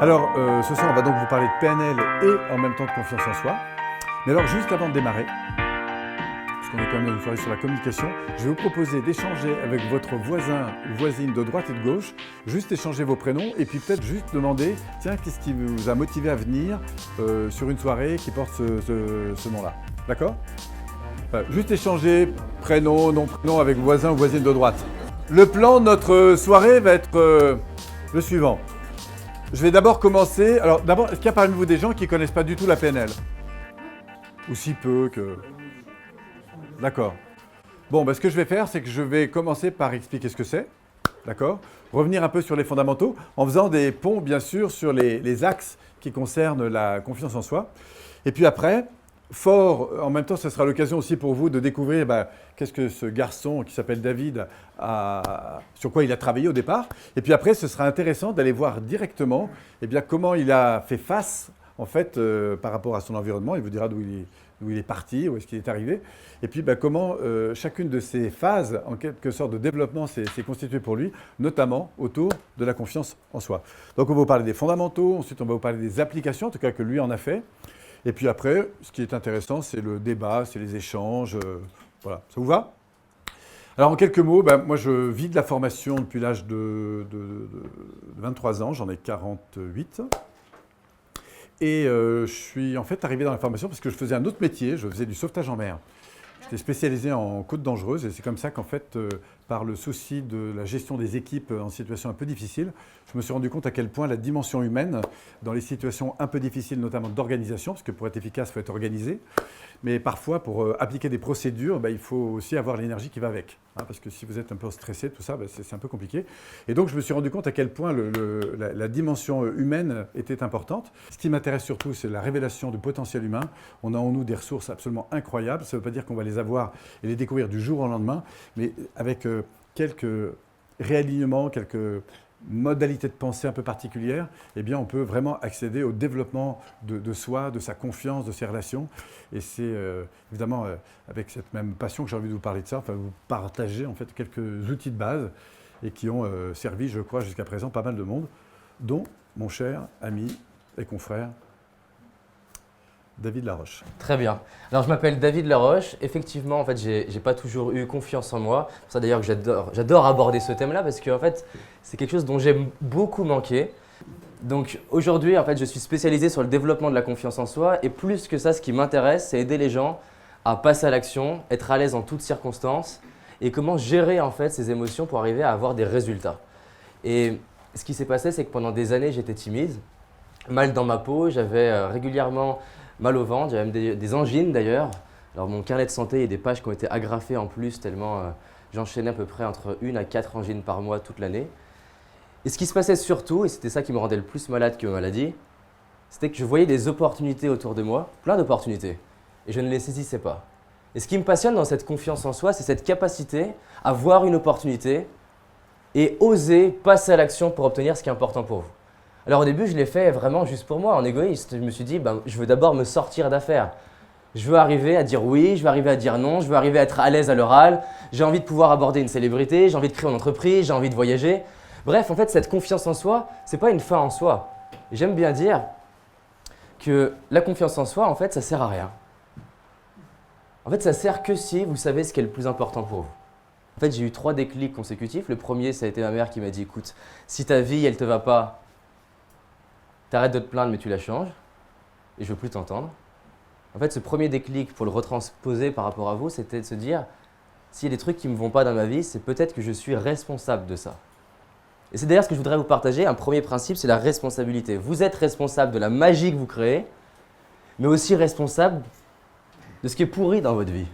Alors, ce soir, on va donc vous parler de PNL et en même temps de confiance en soi. Mais alors, juste avant de démarrer, parce qu'on est quand même dans une soirée sur la communication, je vais vous proposer d'échanger avec votre voisin ou voisine de droite et de gauche, juste échanger vos prénoms et puis peut-être juste demander, tiens, qu'est-ce qui vous a motivé à venir sur une soirée qui porte ce nom-là. D'accord ? Juste échanger prénom, nom, prénom avec voisin ou voisine de droite. Le plan de notre soirée va être le suivant. Je vais d'abord commencer. Alors d'abord, est-ce qu'il y a parmi vous des gens qui ne connaissent pas du tout la PNL? Ou si peu que... D'accord. Bon, ce que je vais faire, c'est que je vais commencer par expliquer ce que c'est. D'accord? Revenir un peu sur les fondamentaux, en faisant des ponts, bien sûr, sur les axes qui concernent la confiance en soi. Et puis après, en même temps, ce sera l'occasion aussi pour vous de découvrir qu'est-ce que ce garçon qui s'appelle David sur quoi il a travaillé au départ. Et puis après, ce sera intéressant d'aller voir directement comment il a fait face en fait par rapport à son environnement. Il vous dira d'où il est parti, où est-ce qu'il est arrivé. Et puis comment chacune de ces phases, en quelque sorte de développement, s'est constituée pour lui, notamment autour de la confiance en soi. Donc on va vous parler des fondamentaux, ensuite on va vous parler des applications, en tout cas que lui en a fait. Et puis après, ce qui est intéressant, c'est le débat, c'est les échanges. Voilà, ça vous va? Alors en quelques mots, moi je vis de la formation depuis l'âge de 23 ans, j'en ai 48. Et je suis en fait arrivé dans la formation parce que je faisais un autre métier, je faisais du sauvetage en mer. J'étais spécialisé en côte dangereuse et c'est comme ça qu'en fait, par le souci de la gestion des équipes en situation un peu difficile, je me suis rendu compte à quel point la dimension humaine, dans les situations un peu difficiles, notamment d'organisation, parce que pour être efficace, il faut être organisé, mais parfois pour appliquer des procédures, il faut aussi avoir l'énergie qui va avec. Parce que si vous êtes un peu stressé, tout ça, c'est un peu compliqué. Et donc je me suis rendu compte à quel point la dimension humaine était importante. Ce qui m'intéresse surtout, c'est la révélation du potentiel humain. On a en nous des ressources absolument incroyables. Ça ne veut pas dire qu'on va les avoir et les découvrir du jour au lendemain, mais avec quelques réalignements, quelques modalités de pensée un peu particulières, on peut vraiment accéder au développement de soi, de sa confiance, de ses relations. Et c'est évidemment avec cette même passion que j'ai envie de vous parler de ça, vous partager en fait quelques outils de base et qui ont servi, je crois, jusqu'à présent pas mal de monde, dont mon cher ami et confrère David Laroche. Très bien. Alors je m'appelle David Laroche. Effectivement, en fait, j'ai pas toujours eu confiance en moi. C'est pour ça d'ailleurs que j'adore aborder ce thème-là parce que en fait, c'est quelque chose dont j'aime beaucoup manquer. Donc aujourd'hui, en fait, je suis spécialisé sur le développement de la confiance en soi et plus que ça, ce qui m'intéresse, c'est aider les gens à passer à l'action, être à l'aise en toutes circonstances et comment gérer en fait ces émotions pour arriver à avoir des résultats. Et ce qui s'est passé, c'est que pendant des années, j'étais timide, mal dans ma peau, j'avais régulièrement mal au ventre, j'avais même des angines d'ailleurs. Alors mon carnet de santé, il y a des pages qui ont été agrafées en plus tellement j'enchaînais à peu près entre 1 à 4 angines par mois toute l'année. Et ce qui se passait surtout, et c'était ça qui me rendait le plus malade que ma maladie, c'était que je voyais des opportunités autour de moi, plein d'opportunités, et je ne les saisissais pas. Et ce qui me passionne dans cette confiance en soi, c'est cette capacité à voir une opportunité et oser passer à l'action pour obtenir ce qui est important pour vous. Alors au début, je l'ai fait vraiment juste pour moi, en égoïste. Je me suis dit, je veux d'abord me sortir d'affaires. Je veux arriver à dire oui, je veux arriver à dire non, je veux arriver à être à l'aise à l'oral. J'ai envie de pouvoir aborder une célébrité, j'ai envie de créer une entreprise, j'ai envie de voyager. Bref, en fait, cette confiance en soi, ce n'est pas une fin en soi. Et j'aime bien dire que la confiance en soi, en fait, ça ne sert à rien. En fait, ça sert que si vous savez ce qui est le plus important pour vous. En fait, j'ai eu 3 déclics consécutifs. Le premier, ça a été ma mère qui m'a dit, écoute, si ta vie, elle ne te va pas, t'arrêtes de te plaindre, mais tu la changes. Et je ne veux plus t'entendre. En fait, ce premier déclic, pour le retransposer par rapport à vous, c'était de se dire, s'il y a des trucs qui ne me vont pas dans ma vie, c'est peut-être que je suis responsable de ça. Et c'est d'ailleurs ce que je voudrais vous partager. Un premier principe, c'est la responsabilité. Vous êtes responsable de la magie que vous créez, mais aussi responsable de ce qui est pourri dans votre vie.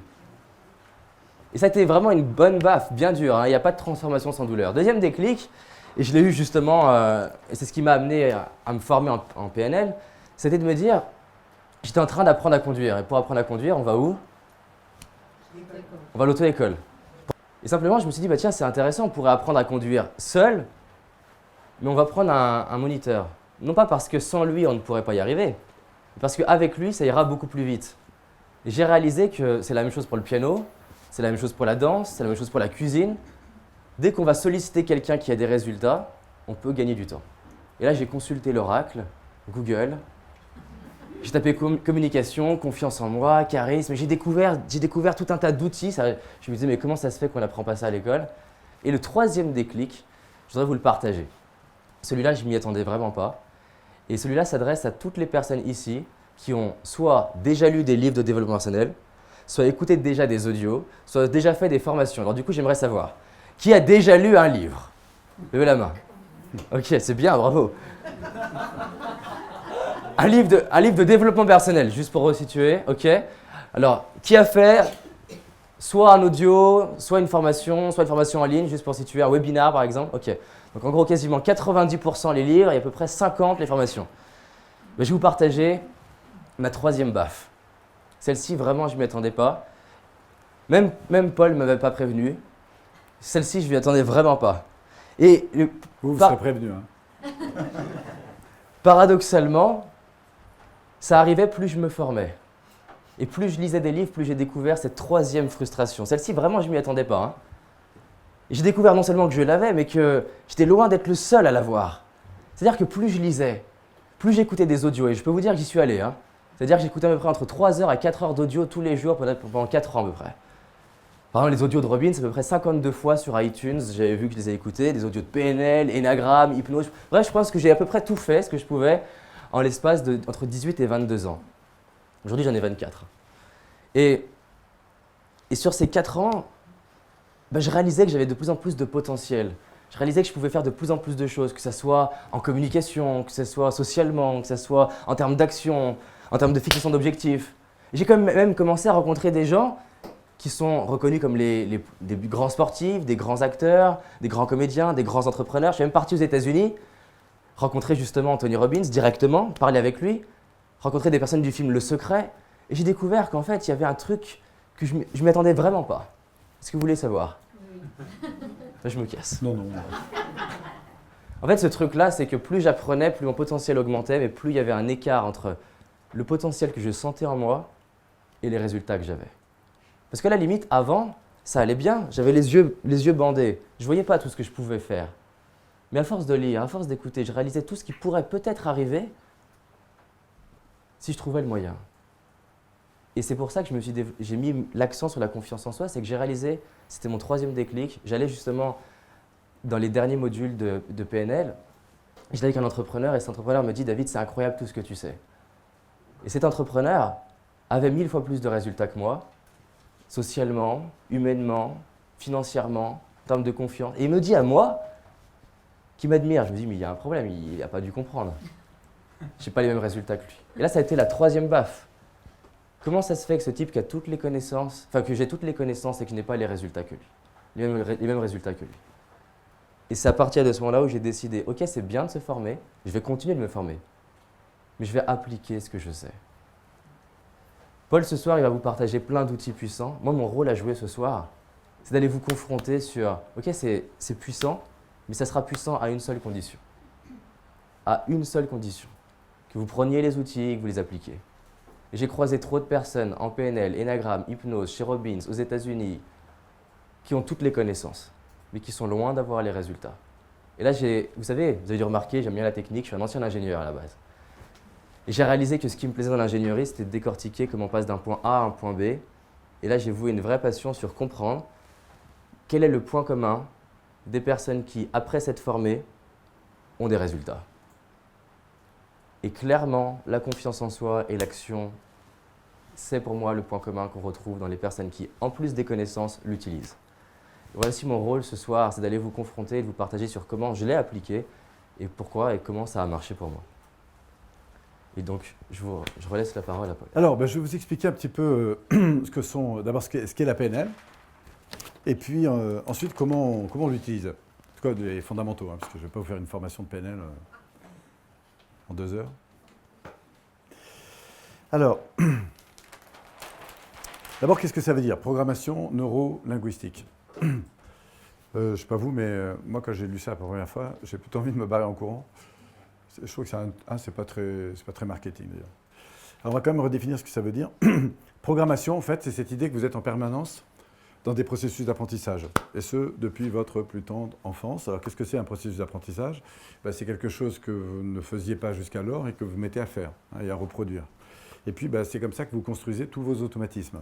Et ça a été vraiment une bonne baffe, bien dure. Il n'y a pas de transformation sans douleur. Deuxième déclic, et je l'ai eu justement, et c'est ce qui m'a amené à me former en PNL, c'était de me dire, j'étais en train d'apprendre à conduire. Et pour apprendre à conduire, on va où? On va à l'auto-école. Et simplement, je me suis dit, tiens, c'est intéressant, on pourrait apprendre à conduire seul, mais on va prendre un moniteur. Non pas parce que sans lui, on ne pourrait pas y arriver, mais parce qu'avec lui, ça ira beaucoup plus vite. Et j'ai réalisé que c'est la même chose pour le piano, c'est la même chose pour la danse, c'est la même chose pour la cuisine. Dès qu'on va solliciter quelqu'un qui a des résultats, on peut gagner du temps. Et là, j'ai consulté l'oracle, Google. J'ai tapé communication, confiance en moi, charisme. J'ai découvert tout un tas d'outils. Je me disais, mais comment ça se fait qu'on n'apprend pas ça à l'école? Et le troisième déclic, je voudrais vous le partager. Celui-là, je m'y attendais vraiment pas. Et celui-là s'adresse à toutes les personnes ici qui ont soit déjà lu des livres de développement personnel, soit écouté déjà des audios, soit déjà fait des formations. Alors du coup, j'aimerais savoir, qui a déjà lu un livre? Levez la main. Ok, c'est bien, bravo. Un livre de développement personnel, juste pour resituer, ok? Alors, qui a fait soit un audio, soit une formation en ligne, juste pour situer, un webinar par exemple, ok. Donc en gros, quasiment 90% les livres et à peu près 50% les formations. Mais je vais vous partager ma troisième baffe. Celle-ci, vraiment, je ne m'y attendais pas. Même Paul ne m'avait pas prévenu. Celle-ci, je ne m'y attendais vraiment pas. Et vous serez prévenu. Hein. Paradoxalement, ça arrivait plus je me formais. Et plus je lisais des livres, plus j'ai découvert cette troisième frustration. Celle-ci, vraiment, je ne m'y attendais pas. Hein. Et j'ai découvert non seulement que je l'avais, mais que j'étais loin d'être le seul à l'avoir. C'est-à-dire que plus je lisais, plus j'écoutais des audios. Et je peux vous dire que j'y suis allé. Hein. C'est-à-dire que j'écoutais à peu près entre 3 heures à 4 heures d'audio tous les jours pendant 4 ans à peu près. Par exemple, les audios de Robbins, c'est à peu près 52 fois sur iTunes. J'avais vu que je les ai écoutés. Des audios de PNL, Enneagramme, hypnose. Bref, je pense que j'ai à peu près tout fait, ce que je pouvais, en l'espace entre 18 et 22 ans. Aujourd'hui, j'en ai 24. Et sur ces 4 ans, je réalisais que j'avais de plus en plus de potentiel. Je réalisais que je pouvais faire de plus en plus de choses, que ce soit en communication, que ce soit socialement, que ce soit en termes d'action, en termes de fixation d'objectifs. J'ai quand même commencé à rencontrer des gens qui sont reconnus comme des grands sportifs, des grands acteurs, des grands comédiens, des grands entrepreneurs. Je suis même parti aux États-Unis, rencontrer justement Tony Robbins directement, parler avec lui, rencontrer des personnes du film Le Secret. Et j'ai découvert qu'en fait, il y avait un truc que je ne m'y attendais vraiment pas. Est-ce que vous voulez savoir? Oui. Je me casse. Non. En fait, ce truc-là, c'est que plus j'apprenais, plus mon potentiel augmentait, mais plus il y avait un écart entre le potentiel que je sentais en moi et les résultats que j'avais. Parce que à la limite, avant, ça allait bien. J'avais les yeux bandés. Je ne voyais pas tout ce que je pouvais faire. Mais à force de lire, à force d'écouter, je réalisais tout ce qui pourrait peut-être arriver si je trouvais le moyen. Et c'est pour ça que j'ai mis l'accent sur la confiance en soi, c'est que j'ai réalisé, c'était mon troisième déclic, j'allais justement dans les derniers modules de PNL, j'étais avec un entrepreneur et cet entrepreneur me dit « David, c'est incroyable tout ce que tu sais ». Et cet entrepreneur avait 1000 fois plus de résultats que moi, socialement, humainement, financièrement, en termes de confiance. Et il me dit à moi, qui m'admire, je me dis « Mais il y a un problème, il n'a pas dû comprendre. Je n'ai pas les mêmes résultats que lui ». Et là, ça a été la troisième baffe. Comment ça se fait que ce type qui a toutes les connaissances, enfin que j'ai toutes les connaissances et que je n'ai pas les résultats que lui, les mêmes résultats que lui. Et c'est à partir de ce moment-là où j'ai décidé, ok, c'est bien de se former, je vais continuer de me former, mais je vais appliquer ce que je sais. Paul, ce soir, il va vous partager plein d'outils puissants. Moi, mon rôle à jouer ce soir, c'est d'aller vous confronter sur, ok, c'est puissant, mais ça sera puissant à une seule condition. À une seule condition, que vous preniez les outils et que vous les appliquiez. J'ai croisé trop de personnes en PNL, Enneagramme, hypnose, chez Robbins, aux États-Unis, qui ont toutes les connaissances, mais qui sont loin d'avoir les résultats. Et là, vous savez, vous avez dû remarquer, j'aime bien la technique, je suis un ancien ingénieur à la base. Et j'ai réalisé que ce qui me plaisait dans l'ingénierie, c'était de décortiquer comment on passe d'un point A à un point B. Et là, j'ai voué une vraie passion sur comprendre quel est le point commun des personnes qui, après s'être formées, ont des résultats. Et clairement, la confiance en soi et l'action, c'est pour moi le point commun qu'on retrouve dans les personnes qui, en plus des connaissances, l'utilisent. Voici mon rôle ce soir, c'est d'aller vous confronter et de vous partager sur comment je l'ai appliqué et pourquoi et comment ça a marché pour moi. Et donc, je relaisse la parole à Paul. Alors, je vais vous expliquer un petit peu d'abord ce qu'est la PNL, et puis ensuite comment on l'utilise. En tout cas, les fondamentaux, hein, parce que je ne vais pas vous faire une formation de PNL en 2 heures. Alors, d'abord, qu'est-ce que ça veut dire? Programmation neuro-linguistique. Je ne sais pas vous, mais moi, quand j'ai lu ça la première fois, j'ai plutôt envie de me barrer en courant. Je trouve que c'est pas très marketing, d'ailleurs. Alors, on va quand même redéfinir ce que ça veut dire. Programmation, en fait, c'est cette idée que vous êtes en permanence dans des processus d'apprentissage, et ce, depuis votre plus tendre enfance. Alors, qu'est-ce que c'est un processus d'apprentissage? C'est quelque chose que vous ne faisiez pas jusqu'alors et que vous mettez à faire et à reproduire. Et puis, c'est comme ça que vous construisez tous vos automatismes.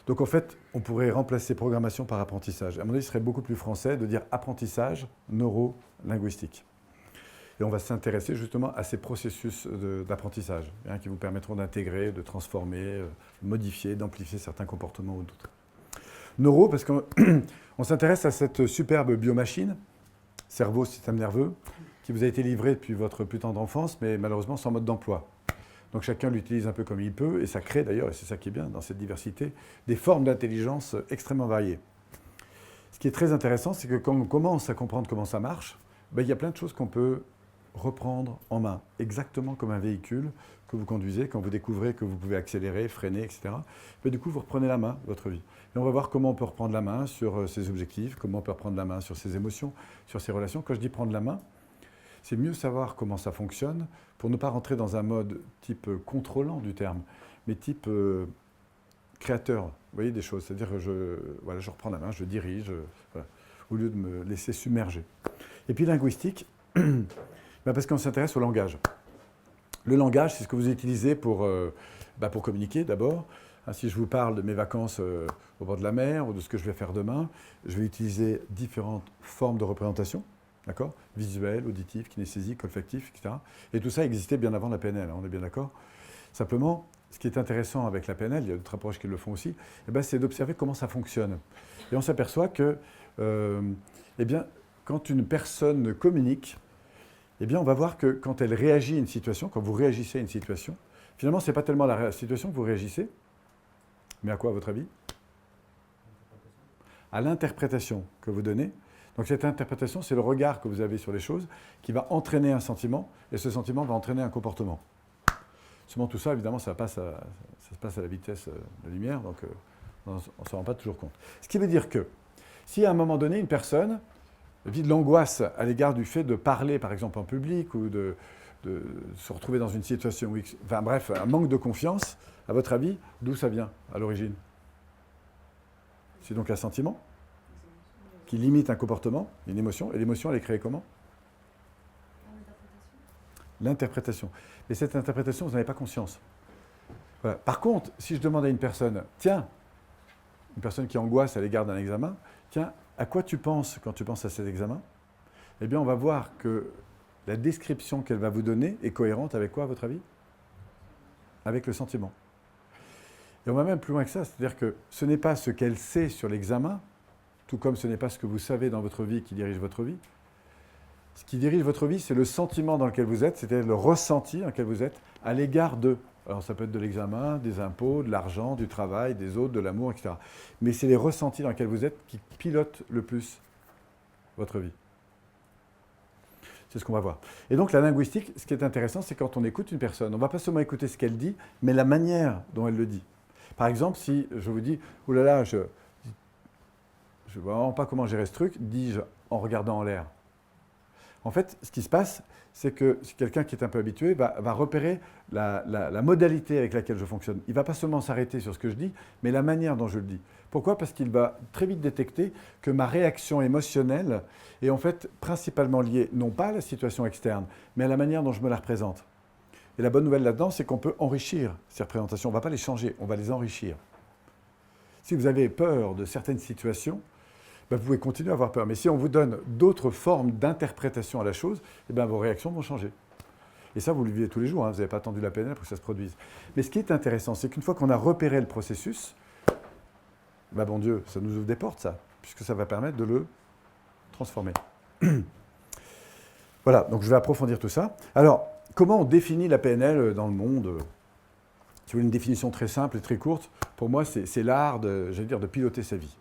Donc, en fait, on pourrait remplacer programmation par apprentissage. À mon avis, ce serait beaucoup plus français de dire apprentissage neuro-linguistique. Et on va s'intéresser justement à ces processus d'apprentissage qui vous permettront d'intégrer, de transformer, modifier, d'amplifier certains comportements ou d'autres. Neuro, parce qu'on s'intéresse à cette superbe biomachine, cerveau, système nerveux, qui vous a été livrée depuis votre plus tendre enfance, mais malheureusement sans mode d'emploi. Donc chacun l'utilise un peu comme il peut, et ça crée d'ailleurs, et c'est ça qui est bien dans cette diversité, des formes d'intelligence extrêmement variées. Ce qui est très intéressant, c'est que quand on commence à comprendre comment ça marche, il y a plein de choses qu'on peut reprendre en main, exactement comme un véhicule que vous conduisez, quand vous découvrez que vous pouvez accélérer, freiner, etc. Du coup, vous reprenez la main, votre vie. Et on va voir comment on peut reprendre la main sur ses objectifs, comment on peut reprendre la main sur ses émotions, sur ses relations. Quand je dis prendre la main, c'est mieux savoir comment ça fonctionne pour ne pas rentrer dans un mode type contrôlant du terme, mais type créateur, vous voyez, des choses. C'est-à-dire que je reprends la main, je dirige, voilà, au lieu de me laisser submerger. Et puis linguistique, parce qu'on s'intéresse au langage. Le langage, c'est ce que vous utilisez pour communiquer d'abord. Si je vous parle de mes vacances au bord de la mer ou de ce que je vais faire demain, je vais utiliser différentes formes de représentation, d'accord ? Visuelles, auditives, kinesthésiques, olfactives, etc. Et tout ça existait bien avant la PNL, on est bien d'accord ? Simplement, ce qui est intéressant avec la PNL, il y a d'autres approches qui le font aussi, c'est d'observer comment ça fonctionne. Et on s'aperçoit que quand une personne communique, on va voir que quand elle réagit à une situation, quand vous réagissez à une situation, finalement, ce n'est pas tellement la situation que vous réagissez, mais à quoi, à votre avis ? À l'interprétation que vous donnez. Donc cette interprétation, c'est le regard que vous avez sur les choses qui va entraîner un sentiment, et ce sentiment va entraîner un comportement. Seulement tout ça, évidemment, ça se passe à la vitesse de la lumière, donc on ne s'en rend pas toujours compte. Ce qui veut dire que, si à un moment donné, une personne vit de l'angoisse à l'égard du fait de parler, par exemple, en public, ou de se retrouver dans une situation X, enfin bref, un manque de confiance, à votre avis, d'où ça vient à l'origine? C'est donc un sentiment qui limite un comportement, une émotion, et l'émotion, elle est créée comment? L'interprétation. Mais cette interprétation, vous n'en avez pas conscience. Voilà. Par contre, si je demande à une personne, tiens, une personne qui angoisse à l'égard d'un examen, tiens, à quoi tu penses quand tu penses à cet examen? On va voir que la description qu'elle va vous donner est cohérente avec quoi, à votre avis? Avec le sentiment. Et on va même plus loin que ça, c'est-à-dire que ce n'est pas ce qu'elle sait sur l'examen, tout comme ce n'est pas ce que vous savez dans votre vie qui dirige votre vie. Ce qui dirige votre vie, c'est le sentiment dans lequel vous êtes, c'est-à-dire le ressenti dans lequel vous êtes à l'égard de. Alors ça peut être de l'examen, des impôts, de l'argent, du travail, des autres, de l'amour, etc. Mais c'est les ressentis dans lesquels vous êtes qui pilotent le plus votre vie. C'est ce qu'on va voir. Et donc la linguistique, ce qui est intéressant, c'est quand on écoute une personne, on ne va pas seulement écouter ce qu'elle dit, mais la manière dont elle le dit. Par exemple, si je vous dis « Ouh là là, je ne vois vraiment pas comment gérer ce truc », dis-je en regardant en l'air. En fait, ce qui se passe, c'est que quelqu'un qui est un peu habitué va repérer la modalité avec laquelle je fonctionne. Il ne va pas seulement s'arrêter sur ce que je dis, mais la manière dont je le dis. Pourquoi? Parce qu'il va très vite détecter que ma réaction émotionnelle est en fait principalement liée, non pas à la situation externe, mais à la manière dont je me la représente. Et la bonne nouvelle là-dedans, c'est qu'on peut enrichir ces représentations. On ne va pas les changer, on va les enrichir. Si vous avez peur de certaines situations, vous pouvez continuer à avoir peur. Mais si on vous donne d'autres formes d'interprétation à la chose, vos réactions vont changer. Et ça, vous le vivez tous les jours. Vous n'avez pas attendu la PNL pour que ça se produise. Mais ce qui est intéressant, c'est qu'une fois qu'on a repéré le processus, bon Dieu, ça nous ouvre des portes, ça, puisque ça va permettre de le transformer. Voilà, donc je vais approfondir tout ça. Alors, comment on définit la PNL dans le monde? Si vous voulez une définition très simple et très courte, pour moi, c'est l'art de piloter sa vie.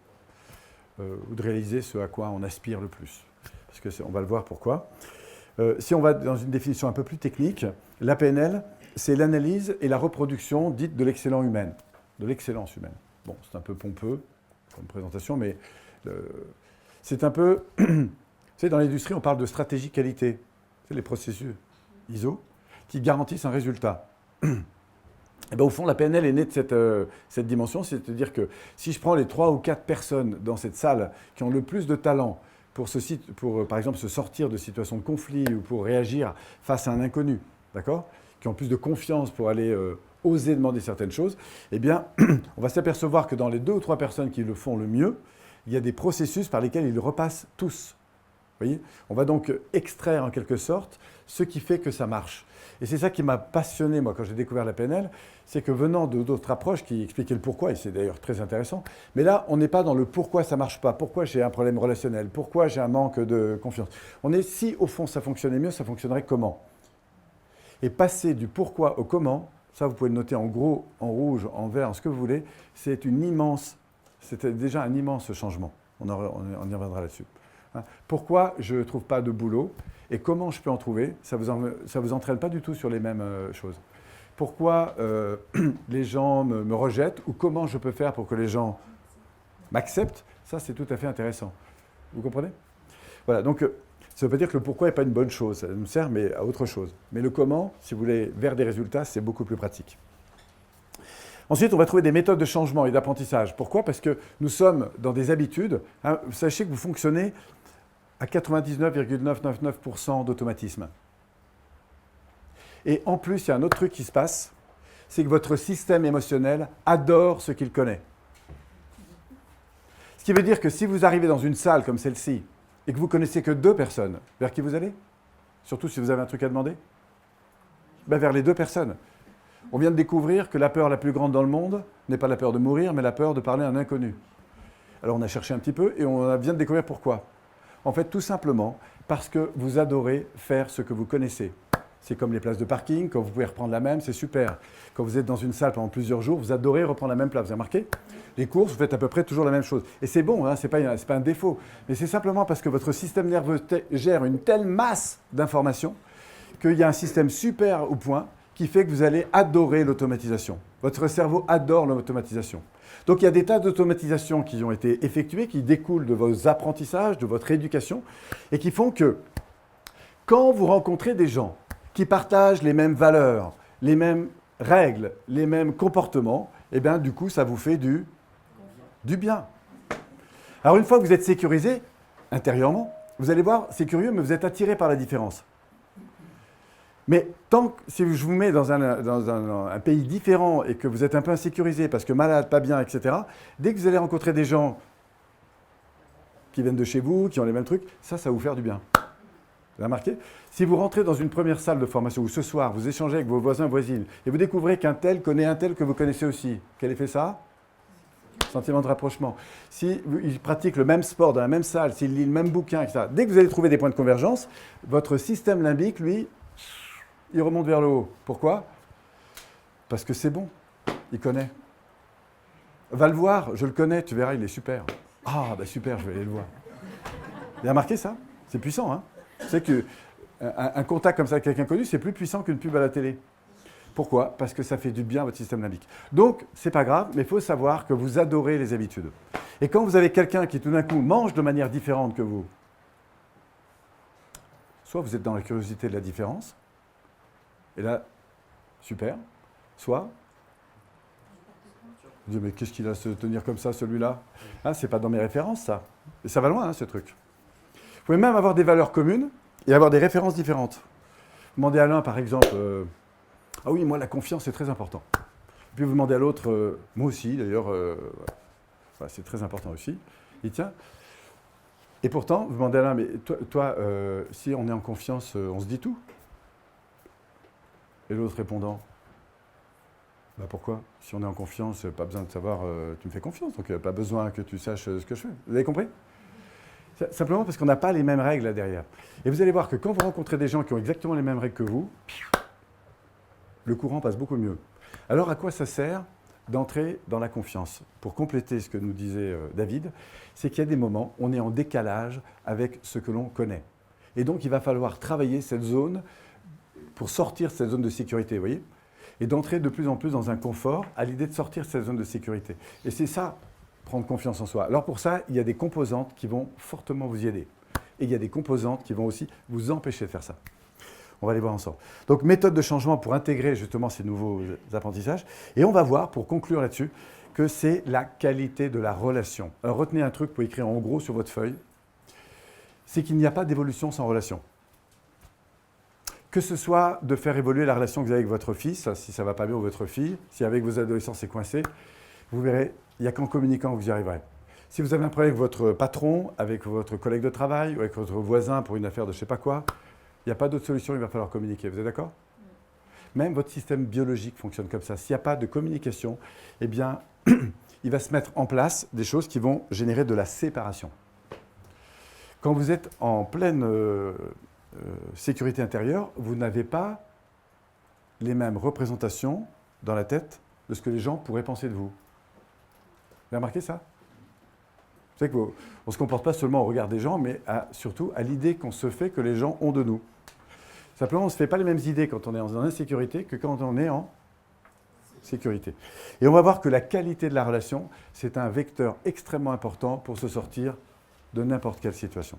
Ou de réaliser ce à quoi on aspire le plus. Parce qu'on va le voir pourquoi. Si on va dans une définition un peu plus technique, la PNL, c'est l'analyse et la reproduction dite de l'excellence humaine. De l'excellence humaine. Bon, c'est un peu pompeux comme présentation, mais c'est un peu... Vous savez, dans l'industrie, on parle de stratégie qualité. C'est les processus ISO qui garantissent un résultat. Et bien, au fond, la PNL est née de cette dimension, c'est-à-dire que si je prends les 3 ou 4 personnes dans cette salle qui ont le plus de talent pour par exemple, se sortir de situations de conflit ou pour réagir face à un inconnu, d'accord, qui ont plus de confiance pour aller oser demander certaines choses, eh bien, on va s'apercevoir que dans les 2 ou 3 personnes qui le font le mieux, il y a des processus par lesquels ils repassent tous. Vous voyez ? On va donc extraire en quelque sorte ce qui fait que ça marche. Et c'est ça qui m'a passionné, moi, quand j'ai découvert la PNL, c'est que venant d'autres approches qui expliquaient le pourquoi, et c'est d'ailleurs très intéressant, mais là, on n'est pas dans le pourquoi ça ne marche pas, pourquoi j'ai un problème relationnel, pourquoi j'ai un manque de confiance. On est, si au fond ça fonctionnait mieux, ça fonctionnerait comment ? Et passer du pourquoi au comment, ça vous pouvez le noter en gros, en rouge, en vert, en ce que vous voulez, c'était déjà un immense changement. On y reviendra là-dessus. Pourquoi je ne trouve pas de boulot et comment je peux en trouver? Ça vous entraîne pas du tout sur les mêmes choses. Pourquoi les gens me rejettent ou comment je peux faire pour que les gens m'acceptent? Ça, c'est tout à fait intéressant. Vous comprenez? Voilà, donc ça ne veut pas dire que le pourquoi n'est pas une bonne chose, ça nous sert mais à autre chose. Mais le comment, si vous voulez, vers des résultats, c'est beaucoup plus pratique. Ensuite, on va trouver des méthodes de changement et d'apprentissage. Pourquoi? Parce que nous sommes dans des habitudes. Sachez que vous fonctionnez à 99,999% d'automatisme. Et en plus, il y a un autre truc qui se passe, c'est que votre système émotionnel adore ce qu'il connaît. Ce qui veut dire que si vous arrivez dans une salle comme celle-ci et que vous connaissez que 2 personnes, vers qui vous allez? Surtout si vous avez un truc à demander? Ben vers les 2 personnes. On vient de découvrir que la peur la plus grande dans le monde n'est pas la peur de mourir, mais la peur de parler à un inconnu. Alors on a cherché un petit peu et on vient de découvrir pourquoi. En fait, tout simplement parce que vous adorez faire ce que vous connaissez. C'est comme les places de parking, quand vous pouvez reprendre la même, c'est super. Quand vous êtes dans une salle pendant plusieurs jours, vous adorez reprendre la même place. Vous avez remarqué? Les courses, vous faites à peu près toujours la même chose. Et c'est bon, hein, c'est pas un défaut. Mais c'est simplement parce que votre système nerveux gère une telle masse d'informations qu'il y a un système super au point qui fait que vous allez adorer l'automatisation. Votre cerveau adore l'automatisation. Donc il y a des tas d'automatisations qui ont été effectuées, qui découlent de vos apprentissages, de votre éducation, et qui font que quand vous rencontrez des gens qui partagent les mêmes valeurs, les mêmes règles, les mêmes comportements, eh bien du coup ça vous fait du bien. Alors une fois que vous êtes sécurisé intérieurement, vous allez voir, c'est curieux, mais vous êtes attiré par la différence. Mais si je vous mets dans un pays différent et que vous êtes un peu insécurisé parce que malade, pas bien, etc., dès que vous allez rencontrer des gens qui viennent de chez vous, qui ont les mêmes trucs, ça va vous faire du bien. Vous avez remarqué? Si vous rentrez dans une première salle de formation où ce soir, vous échangez avec vos voisins, voisines, et vous découvrez qu'un tel connaît un tel que vous connaissez aussi, quel effet ça a? Sentiment de rapprochement. S'il pratique le même sport dans la même salle, s'il lit le même bouquin, etc., dès que vous allez trouver des points de convergence, votre système limbique, lui, il remonte vers le haut. Pourquoi? Parce que c'est bon. Il connaît. Va le voir, je le connais, tu verras, il est super. Ah, bah super, je vais aller le voir. Vous avez remarqué ça? C'est puissant, hein? Vous savez qu'un contact comme ça avec quelqu'un connu, c'est plus puissant qu'une pub à la télé. Pourquoi? Parce que ça fait du bien à votre système limbique. Donc, c'est pas grave, mais il faut savoir que vous adorez les habitudes. Et quand vous avez quelqu'un qui tout d'un coup mange de manière différente que vous, soit vous êtes dans la curiosité de la différence, et là, super. Soit, vous dites, mais qu'est-ce qu'il a à se tenir comme ça, celui-là? Ah, c'est pas dans mes références, ça. Et ça va loin, hein, ce truc. Vous pouvez même avoir des valeurs communes et avoir des références différentes. Demandez à l'un, par exemple, ah oui, moi, la confiance, c'est très important. Et puis vous demandez à l'autre, moi aussi, d'ailleurs, c'est très important aussi. Il dit, tiens. Et pourtant, vous demandez à l'un, mais toi si on est en confiance, on se dit tout? Et l'autre répondant, bah pourquoi? Si on est en confiance, pas besoin de savoir, tu me fais confiance, donc pas besoin que tu saches ce que je fais. Vous avez compris? Simplement parce qu'on n'a pas les mêmes règles là derrière. Et vous allez voir que quand vous rencontrez des gens qui ont exactement les mêmes règles que vous, le courant passe beaucoup mieux. Alors à quoi ça sert d'entrer dans la confiance? Pour compléter ce que nous disait David, c'est qu'il y a des moments où on est en décalage avec ce que l'on connaît. Et donc il va falloir travailler cette zone pour sortir de cette zone de sécurité, vous voyez? Et d'entrer de plus en plus dans un confort à l'idée de sortir de cette zone de sécurité. Et c'est ça, prendre confiance en soi. Alors pour ça, il y a des composantes qui vont fortement vous y aider. Et il y a des composantes qui vont aussi vous empêcher de faire ça. On va les voir ensemble. Donc, méthode de changement pour intégrer justement ces nouveaux apprentissages. Et on va voir, pour conclure là-dessus, que c'est la qualité de la relation. Alors, retenez un truc pour écrire en gros sur votre feuille, c'est qu'il n'y a pas d'évolution sans relation. Que ce soit de faire évoluer la relation que vous avez avec votre fils, si ça ne va pas bien, ou votre fille, si avec vos adolescents c'est coincé, vous verrez, il n'y a qu'en communiquant que vous y arriverez. Si vous avez un problème avec votre patron, avec votre collègue de travail, ou avec votre voisin pour une affaire de je ne sais pas quoi, il n'y a pas d'autre solution, il va falloir communiquer. Vous êtes d'accord ? Même votre système biologique fonctionne comme ça. S'il n'y a pas de communication, eh bien, il va se mettre en place des choses qui vont générer de la séparation. Quand vous êtes en pleine sécurité intérieure, vous n'avez pas les mêmes représentations dans la tête de ce que les gens pourraient penser de vous. Vous avez remarqué ça ? Vous savez qu'on ne se comporte pas seulement au regard des gens, mais surtout à l'idée qu'on se fait que les gens ont de nous. Simplement, on ne se fait pas les mêmes idées quand on est en insécurité que quand on est en sécurité. Et on va voir que la qualité de la relation, c'est un vecteur extrêmement important pour se sortir de n'importe quelle situation.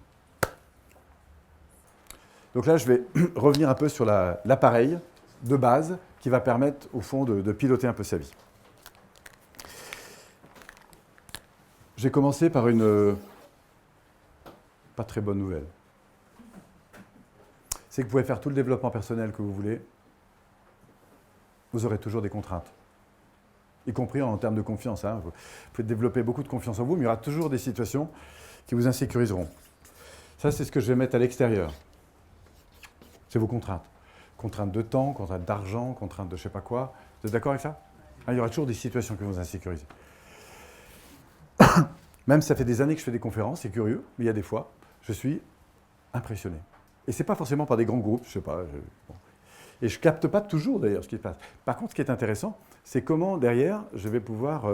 Donc là, je vais revenir un peu sur l'appareil de base qui va permettre, au fond, de piloter un peu sa vie. J'ai commencé par une pas très bonne nouvelle. C'est que vous pouvez faire tout le développement personnel que vous voulez, vous aurez toujours des contraintes, y compris en termes de confiance. Vous pouvez développer beaucoup de confiance en vous, mais il y aura toujours des situations qui vous insécuriseront. Ça, c'est ce que je vais mettre à l'extérieur. C'est vos contraintes. Contraintes de temps, contraintes d'argent, contraintes de je ne sais pas quoi. Vous êtes d'accord avec ça ? Il y aura toujours des situations qui vont vous insécuriser. Même ça fait des années que je fais des conférences, c'est curieux, mais il y a des fois, je suis impressionné. Et ce n'est pas forcément par des grands groupes, je ne sais pas. Bon. Et je ne capte pas toujours d'ailleurs ce qui se passe. Par contre, ce qui est intéressant, c'est comment derrière, je vais pouvoir,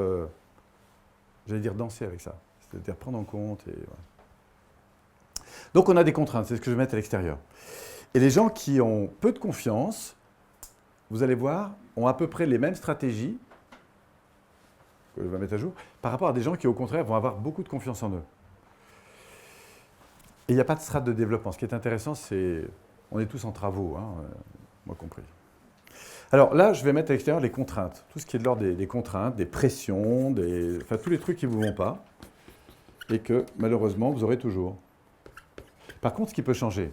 j'allais dire danser avec ça. C'est-à-dire prendre en compte. Et, voilà. Donc on a des contraintes, c'est ce que je vais mettre à l'extérieur. Et les gens qui ont peu de confiance, vous allez voir, ont à peu près les mêmes stratégies, que je vais mettre à jour, par rapport à des gens qui au contraire vont avoir beaucoup de confiance en eux. Et il n'y a pas de strate de développement. Ce qui est intéressant, c'est on est tous en travaux, moi compris. Alors là, je vais mettre à l'extérieur les contraintes. Tout ce qui est de l'ordre des contraintes, des pressions, enfin tous les trucs qui ne vous vont pas et que malheureusement, vous aurez toujours. Par contre, ce qui peut changer,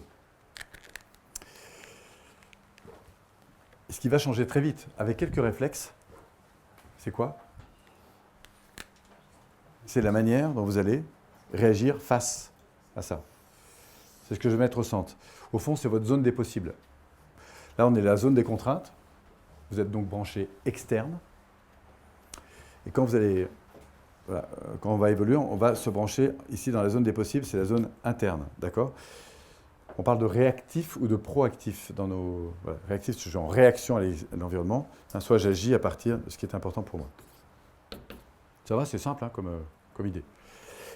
ce qui va changer très vite, avec quelques réflexes, c'est quoi ? C'est la manière dont vous allez réagir face à ça. C'est ce que je vais mettre au centre. Au fond, c'est votre zone des possibles. Là, on est la zone des contraintes. Vous êtes donc branché externe. Et quand quand on va évoluer, on va se brancher ici dans la zone des possibles, c'est la zone interne, d'accord ? On parle de réactif ou de proactif dans nos... Voilà, réactif, c'est genre en réaction à l'environnement. Soit j'agis à partir de ce qui est important pour moi. Ça va, c'est simple comme idée.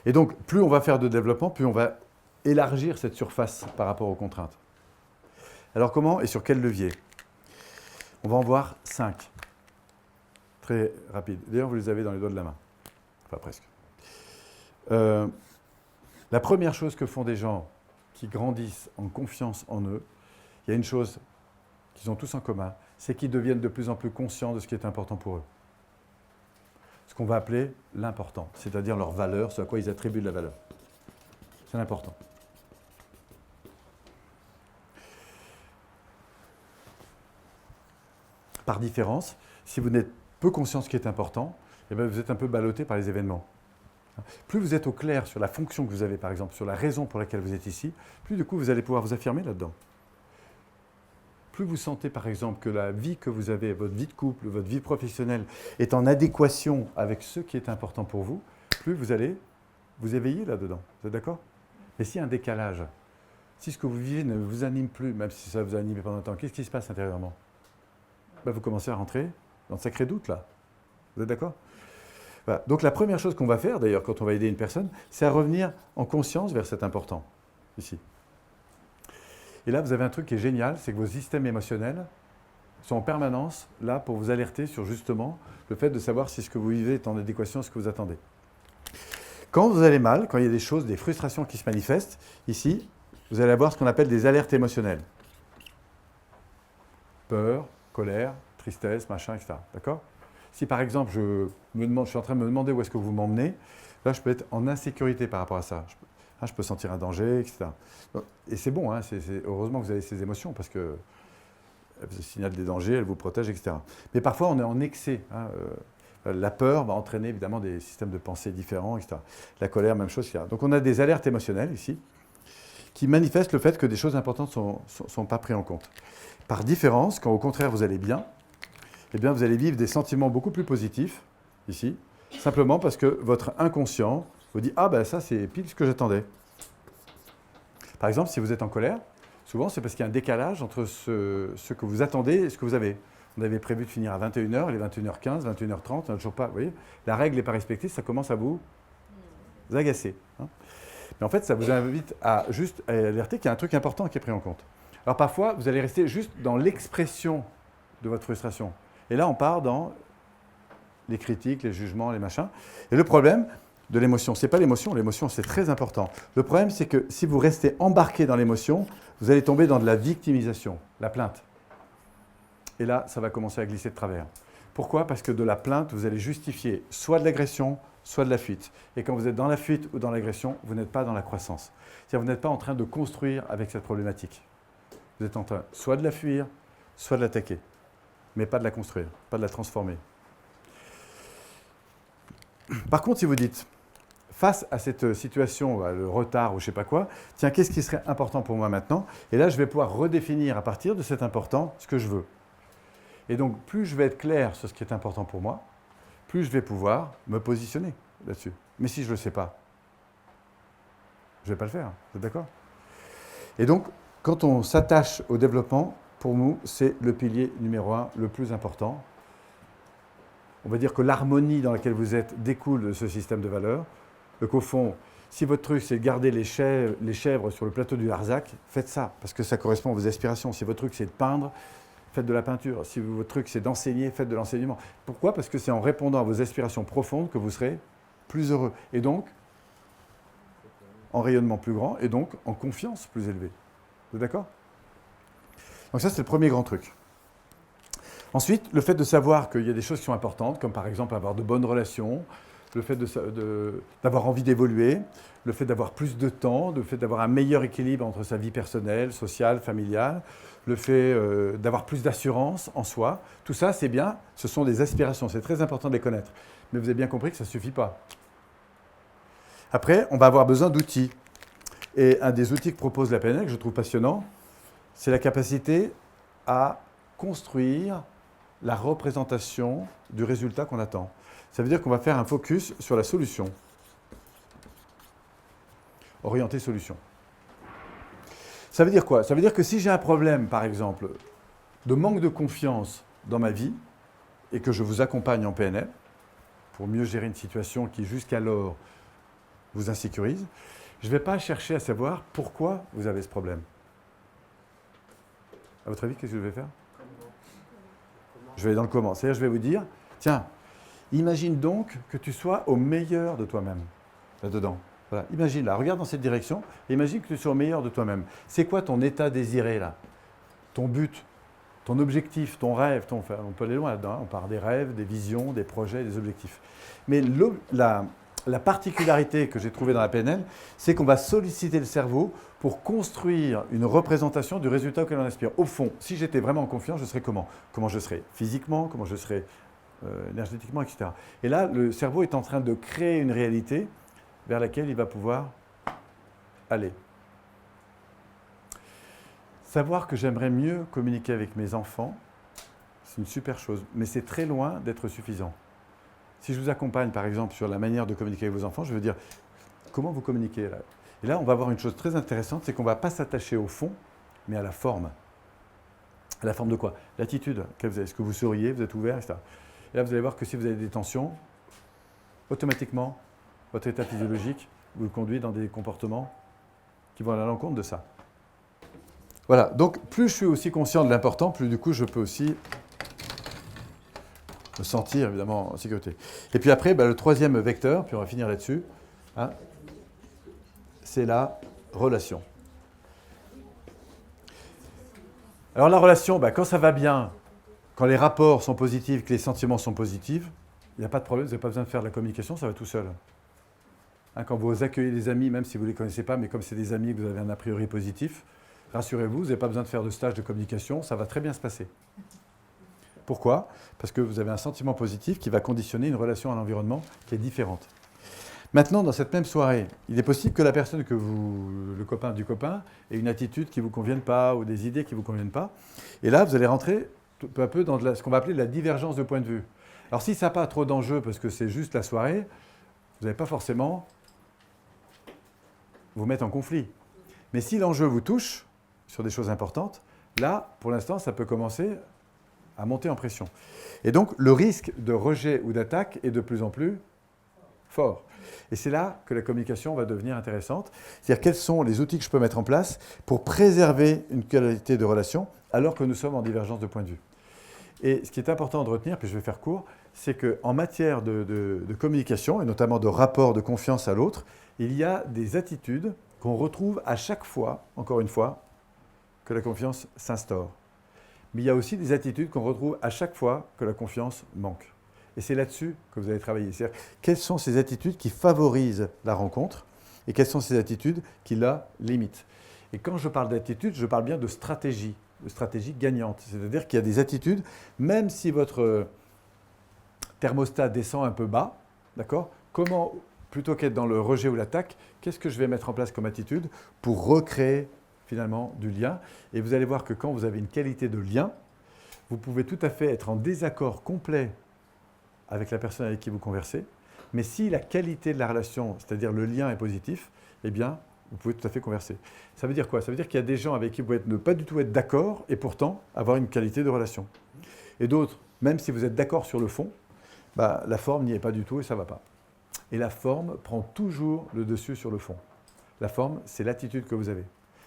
Et donc, plus on va faire de développement, plus on va élargir cette surface par rapport aux contraintes. Alors comment et sur quel levier ? On va en voir 5. Très rapide. D'ailleurs, vous les avez dans les doigts de la main. Enfin, presque. La première chose que font des gens qui grandissent en confiance en eux, il y a une chose qu'ils ont tous en commun, c'est qu'ils deviennent de plus en plus conscients de ce qui est important pour eux. Ce qu'on va appeler l'important, c'est-à-dire leur valeur, ce à quoi ils attribuent de la valeur. C'est l'important. Par différence, si vous n'êtes peu conscient de ce qui est important, eh bien vous êtes un peu ballotté par les événements. Plus vous êtes au clair sur la fonction que vous avez, par exemple, sur la raison pour laquelle vous êtes ici, plus du coup vous allez pouvoir vous affirmer là-dedans. Plus vous sentez, par exemple, que la vie que vous avez, votre vie de couple, votre vie professionnelle, est en adéquation avec ce qui est important pour vous, plus vous allez vous éveiller là-dedans. Vous êtes d'accord ? Mais s'il y a un décalage, si ce que vous vivez ne vous anime plus, même si ça vous a animé pendant un temps, qu'est-ce qui se passe intérieurement ? Vous commencez à rentrer dans de sacrés doutes, là. Vous êtes d'accord ? Voilà. Donc la première chose qu'on va faire, d'ailleurs, quand on va aider une personne, c'est à revenir en conscience vers cet important, ici. Et là, vous avez un truc qui est génial, c'est que vos systèmes émotionnels sont en permanence là pour vous alerter sur justement le fait de savoir si ce que vous vivez est en adéquation à ce que vous attendez. Quand vous allez mal, quand il y a des choses, des frustrations qui se manifestent, ici, vous allez avoir ce qu'on appelle des alertes émotionnelles. peur, colère, tristesse, machin, etc. D'accord? Si par exemple, je suis en train de me demander où est-ce que vous m'emmenez, là, je peux être en insécurité par rapport à ça. Je peux sentir un danger, etc. Et c'est bon, hein, heureusement que vous avez ces émotions, parce que elles signalent des dangers, elles vous protègent, etc. Mais parfois, on est en excès. Hein, la peur va entraîner évidemment des systèmes de pensée différents, etc. La colère, même chose, etc. Donc on a des alertes émotionnelles ici, qui manifestent le fait que des choses importantes ne sont pas prises en compte. Par différence, quand au contraire vous allez bien, eh bien vous allez vivre des sentiments beaucoup plus positifs, ici, simplement parce que votre inconscient vous dit « Ah ben ça c'est pile ce que j'attendais ». Par exemple, si vous êtes en colère, souvent c'est parce qu'il y a un décalage entre ce que vous attendez et ce que vous avez. On avait prévu de finir à 21h, il est 21h15, 21h30, on n'a toujours pas, vous voyez, la règle n'est pas respectée, ça commence à vous agacer. Hein. Mais en fait, ça vous invite à juste alerter qu'il y a un truc important qui est pris en compte. Alors parfois, vous allez rester juste dans l'expression de votre frustration. Et là, on part dans les critiques, les jugements, les machins. Et le problème de l'émotion, ce n'est pas l'émotion c'est très important. Le problème, c'est que si vous restez embarqué dans l'émotion, vous allez tomber dans de la victimisation, la plainte. Et là, ça va commencer à glisser de travers. Pourquoi? Parce que de la plainte, vous allez justifier soit de l'agression, soit de la fuite. Et quand vous êtes dans la fuite ou dans l'agression, vous n'êtes pas dans la croissance. C'est-à-dire vous n'êtes pas en train de construire avec cette problématique. Vous êtes en train soit de la fuir, soit de l'attaquer. Mais pas de la construire, pas de la transformer. Par contre, si vous dites, face à cette situation, le retard ou je ne sais pas quoi, tiens, qu'est-ce qui serait important pour moi maintenant? Et là, je vais pouvoir redéfinir à partir de cet important ce que je veux. Et donc, plus je vais être clair sur ce qui est important pour moi, plus je vais pouvoir me positionner là-dessus. Mais si je ne le sais pas, je ne vais pas le faire. Vous êtes d'accord? Et donc, quand on s'attache au développement, pour nous, c'est le pilier numéro 1, le plus important. On va dire que l'harmonie dans laquelle vous êtes découle de ce système de valeurs. Qu'au fond, si votre truc, c'est de garder les chèvres sur le plateau du Larzac, faites ça, parce que ça correspond à vos aspirations. Si votre truc, c'est de peindre, faites de la peinture. Si votre truc, c'est d'enseigner, faites de l'enseignement. Pourquoi? Parce que c'est en répondant à vos aspirations profondes que vous serez plus heureux. Et donc, en rayonnement plus grand, et donc en confiance plus élevée. Vous êtes d'accord? Donc ça, c'est le premier grand truc. Ensuite, le fait de savoir qu'il y a des choses qui sont importantes, comme par exemple avoir de bonnes relations, le fait d'avoir envie d'évoluer, le fait d'avoir plus de temps, le fait d'avoir un meilleur équilibre entre sa vie personnelle, sociale, familiale, le fait d'avoir plus d'assurance en soi, tout ça, c'est bien, ce sont des aspirations, c'est très important de les connaître. Mais vous avez bien compris que ça ne suffit pas. Après, on va avoir besoin d'outils. Et un des outils que propose la PNL, que je trouve passionnant, c'est la capacité à construire la représentation du résultat qu'on attend. Ça veut dire qu'on va faire un focus sur la solution. Orienté solution. Ça veut dire quoi? Ça veut dire que si j'ai un problème, par exemple, de manque de confiance dans ma vie, et que je vous accompagne en PNL, pour mieux gérer une situation qui jusqu'alors vous insécurise, je ne vais pas chercher à savoir pourquoi vous avez ce problème. À votre avis, qu'est-ce que je vais faire? Je vais aller dans le comment. C'est-à-dire, je vais vous dire, tiens, imagine donc que tu sois au meilleur de toi-même, là-dedans. Voilà. Imagine là, regarde dans cette direction, et imagine que tu sois au meilleur de toi-même. C'est quoi ton état désiré là? Ton but, ton objectif, ton rêve, on peut aller loin là-dedans, on parle des rêves, des visions, des projets, des objectifs. Mais la particularité que j'ai trouvée dans la PNL, c'est qu'on va solliciter le cerveau pour construire une représentation du résultat auquel on aspire. Au fond, si j'étais vraiment en confiance, je serais comment? Comment je serais physiquement, comment je serais énergétiquement, etc. Et là, le cerveau est en train de créer une réalité vers laquelle il va pouvoir aller. Savoir que j'aimerais mieux communiquer avec mes enfants, c'est une super chose, mais c'est très loin d'être suffisant. Si je vous accompagne, par exemple, sur la manière de communiquer avec vos enfants, je veux dire, comment vous communiquez là? Et là, on va voir une chose très intéressante, c'est qu'on ne va pas s'attacher au fond, mais à la forme. À la forme de quoi? L'attitude. Est-ce que vous souriez, vous êtes ouvert, etc. Et là, vous allez voir que si vous avez des tensions, automatiquement, votre état physiologique vous le conduit dans des comportements qui vont à l'encontre de ça. Voilà, donc plus je suis aussi conscient de l'important, plus du coup, je peux aussi me sentir évidemment en sécurité. Et puis après, le troisième vecteur, puis on va finir là-dessus, hein, c'est la relation. Alors la relation, quand ça va bien, quand les rapports sont positifs, que les sentiments sont positifs, il n'y a pas de problème, vous n'avez pas besoin de faire de la communication, ça va tout seul. Hein, quand vous accueillez des amis, même si vous ne les connaissez pas, mais comme c'est des amis que vous avez un a priori positif, rassurez-vous, vous n'avez pas besoin de faire de stage de communication, ça va très bien se passer. Pourquoi? Parce que vous avez un sentiment positif qui va conditionner une relation à l'environnement qui est différente. Maintenant, dans cette même soirée, il est possible que la personne le copain du copain, ait une attitude qui ne vous convienne pas ou des idées qui ne vous conviennent pas. Et là, vous allez rentrer peu à peu dans ce qu'on va appeler la divergence de point de vue. Alors si ça n'a pas trop d'enjeu parce que c'est juste la soirée, vous n'allez pas forcément vous mettre en conflit. Mais si l'enjeu vous touche sur des choses importantes, là, pour l'instant, ça peut commencer à monter en pression. Et donc, le risque de rejet ou d'attaque est de plus en plus fort. Et c'est là que la communication va devenir intéressante. C'est-à-dire quels sont les outils que je peux mettre en place pour préserver une qualité de relation alors que nous sommes en divergence de point de vue. Et ce qui est important de retenir, puis je vais faire court, c'est qu'en matière de communication, et notamment de rapport de confiance à l'autre, il y a des attitudes qu'on retrouve à chaque fois, encore une fois, que la confiance s'instaure. Mais il y a aussi des attitudes qu'on retrouve à chaque fois que la confiance manque. Et c'est là-dessus que vous allez travailler. C'est-à-dire, quelles sont ces attitudes qui favorisent la rencontre et quelles sont ces attitudes qui la limitent. Et quand je parle d'attitude, je parle bien de stratégie gagnante. C'est-à-dire qu'il y a des attitudes, même si votre thermostat descend un peu bas, d'accord ? Comment, plutôt qu'être dans le rejet ou l'attaque, qu'est-ce que je vais mettre en place comme attitude pour recréer finalement du lien? Et vous allez voir que quand vous avez une qualité de lien, vous pouvez tout à fait être en désaccord complet avec la personne avec qui vous conversez, mais si la qualité de la relation, c'est-à-dire le lien est positif, eh bien, vous pouvez tout à fait converser. Ça veut dire quoi? Ça veut dire qu'il y a des gens avec qui vous pouvez ne pas du tout être d'accord et pourtant avoir une qualité de relation. Et d'autres, même si vous êtes d'accord sur le fond, la forme n'y est pas du tout et ça ne va pas. Et la forme prend toujours le dessus sur le fond. La forme, c'est l'attitude que vous avez.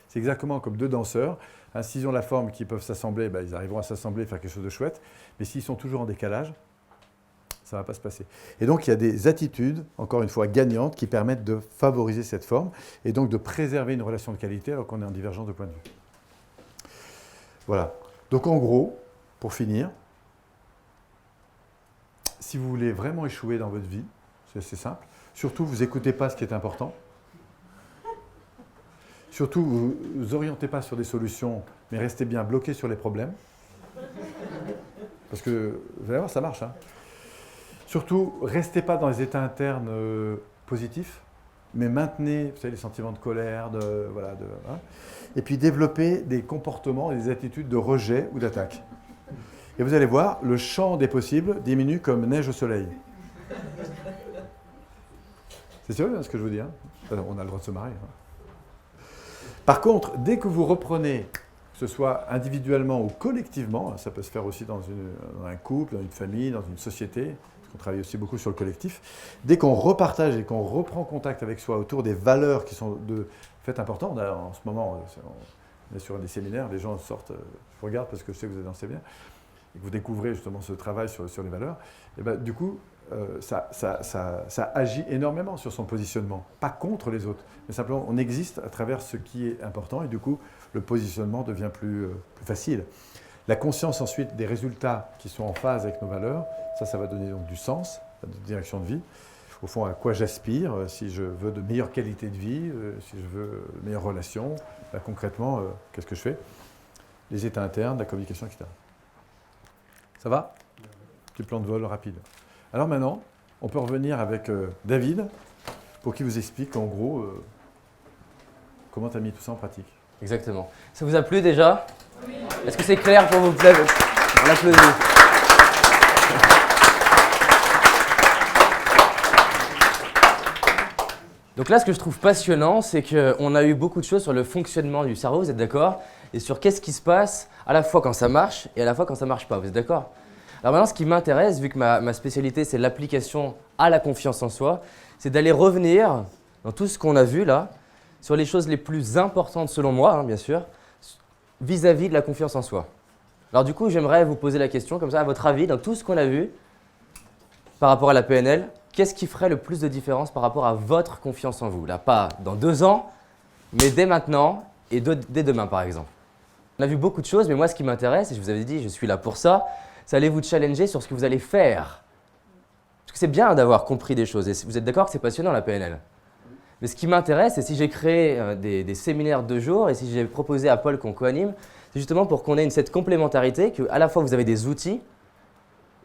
C'est exactement comme deux danseurs. S'ils ont la forme qu'ils peuvent s'assembler, ils arriveront à s'assembler et faire quelque chose de chouette. Mais s'ils sont toujours en décalage, ça ne va pas se passer. Et donc, il y a des attitudes, encore une fois, gagnantes qui permettent de favoriser cette forme et donc de préserver une relation de qualité alors qu'on est en divergence de point de vue. Voilà. Donc, en gros, pour finir, si vous voulez vraiment échouer dans votre vie, c'est assez simple. Surtout, vous n'écoutez pas ce qui est important. Surtout, vous ne vous orientez pas sur des solutions, mais restez bien bloqué sur les problèmes. Parce que, vous allez voir, ça marche. Surtout, restez pas dans les états internes positifs, mais maintenez, vous savez, les sentiments de colère, et puis développez des comportements et des attitudes de rejet ou d'attaque. Et vous allez voir, le champ des possibles diminue comme neige au soleil. C'est sérieux ce que je vous dis, On a le droit de se marrer. Par contre, dès que vous reprenez, que ce soit individuellement ou collectivement, ça peut se faire aussi dans un couple, dans une famille, dans une société, on travaille aussi beaucoup sur le collectif. Dès qu'on repartage et qu'on reprend contact avec soi autour des valeurs qui sont de fait importantes, en ce moment, on est sur des séminaires, les gens sortent, je regarde parce que je sais que vous êtes dans le séminaire, et que vous découvrez justement ce travail sur les valeurs, et du coup, ça agit énormément sur son positionnement, pas contre les autres, mais simplement on existe à travers ce qui est important et du coup, le positionnement devient plus facile. La conscience ensuite des résultats qui sont en phase avec nos valeurs, ça va donner donc du sens, de direction de vie. Au fond, à quoi j'aspire, si je veux de meilleures qualités de vie, si je veux de meilleures relations, concrètement, qu'est-ce que je fais? Les états internes, la communication, etc. Ça va? Petit plan de vol rapide. Alors maintenant, on peut revenir avec David, pour qu'il vous explique en gros comment tu as mis tout ça en pratique. Exactement. Ça vous a plu déjà? Oui. Est-ce que c'est clair pour vous? On l'applaudit. Donc là, ce que je trouve passionnant, c'est qu'on a eu beaucoup de choses sur le fonctionnement du cerveau, vous êtes d'accord? Et sur qu'est-ce qui se passe à la fois quand ça marche et à la fois quand ça ne marche pas, vous êtes d'accord? Alors maintenant, ce qui m'intéresse, vu que ma spécialité, c'est l'application à la confiance en soi, c'est d'aller revenir dans tout ce qu'on a vu là, sur les choses les plus importantes selon moi, bien sûr, vis-à-vis de la confiance en soi. Alors du coup, j'aimerais vous poser la question, comme ça, à votre avis, dans tout ce qu'on a vu par rapport à la PNL, qu'est-ce qui ferait le plus de différence par rapport à votre confiance en vous? Là, pas dans 2 ans, mais dès maintenant et dès demain, par exemple. On a vu beaucoup de choses, mais moi, ce qui m'intéresse, et je vous avais dit, je suis là pour ça, c'est aller vous challenger sur ce que vous allez faire. Parce que c'est bien d'avoir compris des choses, et vous êtes d'accord que c'est passionnant la PNL. Mais ce qui m'intéresse, c'est si j'ai créé des séminaires de 2 jours, et si j'ai proposé à Paul qu'on co-anime, c'est justement pour qu'on ait cette complémentarité, qu'à la fois vous avez des outils,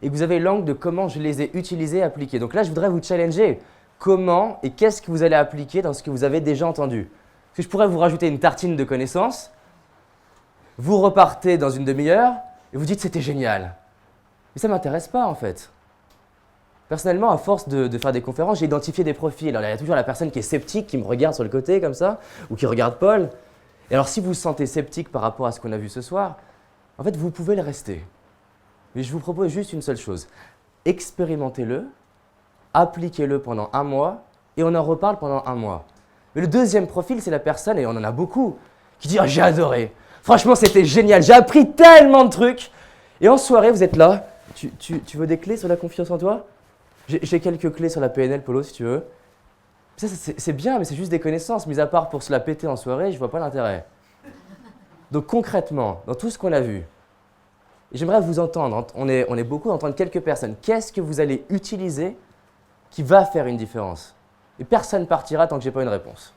et que vous avez l'angle de comment je les ai utilisés et appliqués. Donc là, je voudrais vous challenger. Comment et qu'est-ce que vous allez appliquer dans ce que vous avez déjà entendu? Parce que je pourrais vous rajouter une tartine de connaissances, vous repartez dans une demi-heure et vous dites c'était génial. Mais ça ne m'intéresse pas en fait. Personnellement, à force de faire des conférences, j'ai identifié des profils. Alors il y a toujours la personne qui est sceptique, qui me regarde sur le côté comme ça, ou qui regarde Paul. Et alors si vous vous sentez sceptique par rapport à ce qu'on a vu ce soir, en fait vous pouvez le rester. Mais je vous propose juste une seule chose. Expérimentez-le, appliquez-le pendant 1 mois et on en reparle pendant 1 mois. Mais le deuxième profil, c'est la personne, et on en a beaucoup, qui dit « Ah, j'ai adoré. Franchement, c'était génial. J'ai appris tellement de trucs. » Et en soirée, vous êtes là. Tu veux des clés sur la confiance en toi? J'ai quelques clés sur la PNL, Polo, si tu veux. Ça, c'est bien, mais c'est juste des connaissances. Mis à part pour se la péter en soirée, je vois pas l'intérêt. Donc concrètement, dans tout ce qu'on a vu, et j'aimerais vous entendre, on est beaucoup à entendre quelques personnes. Qu'est-ce que vous allez utiliser qui va faire une différence? Et personne ne partira tant que je n'ai pas une réponse.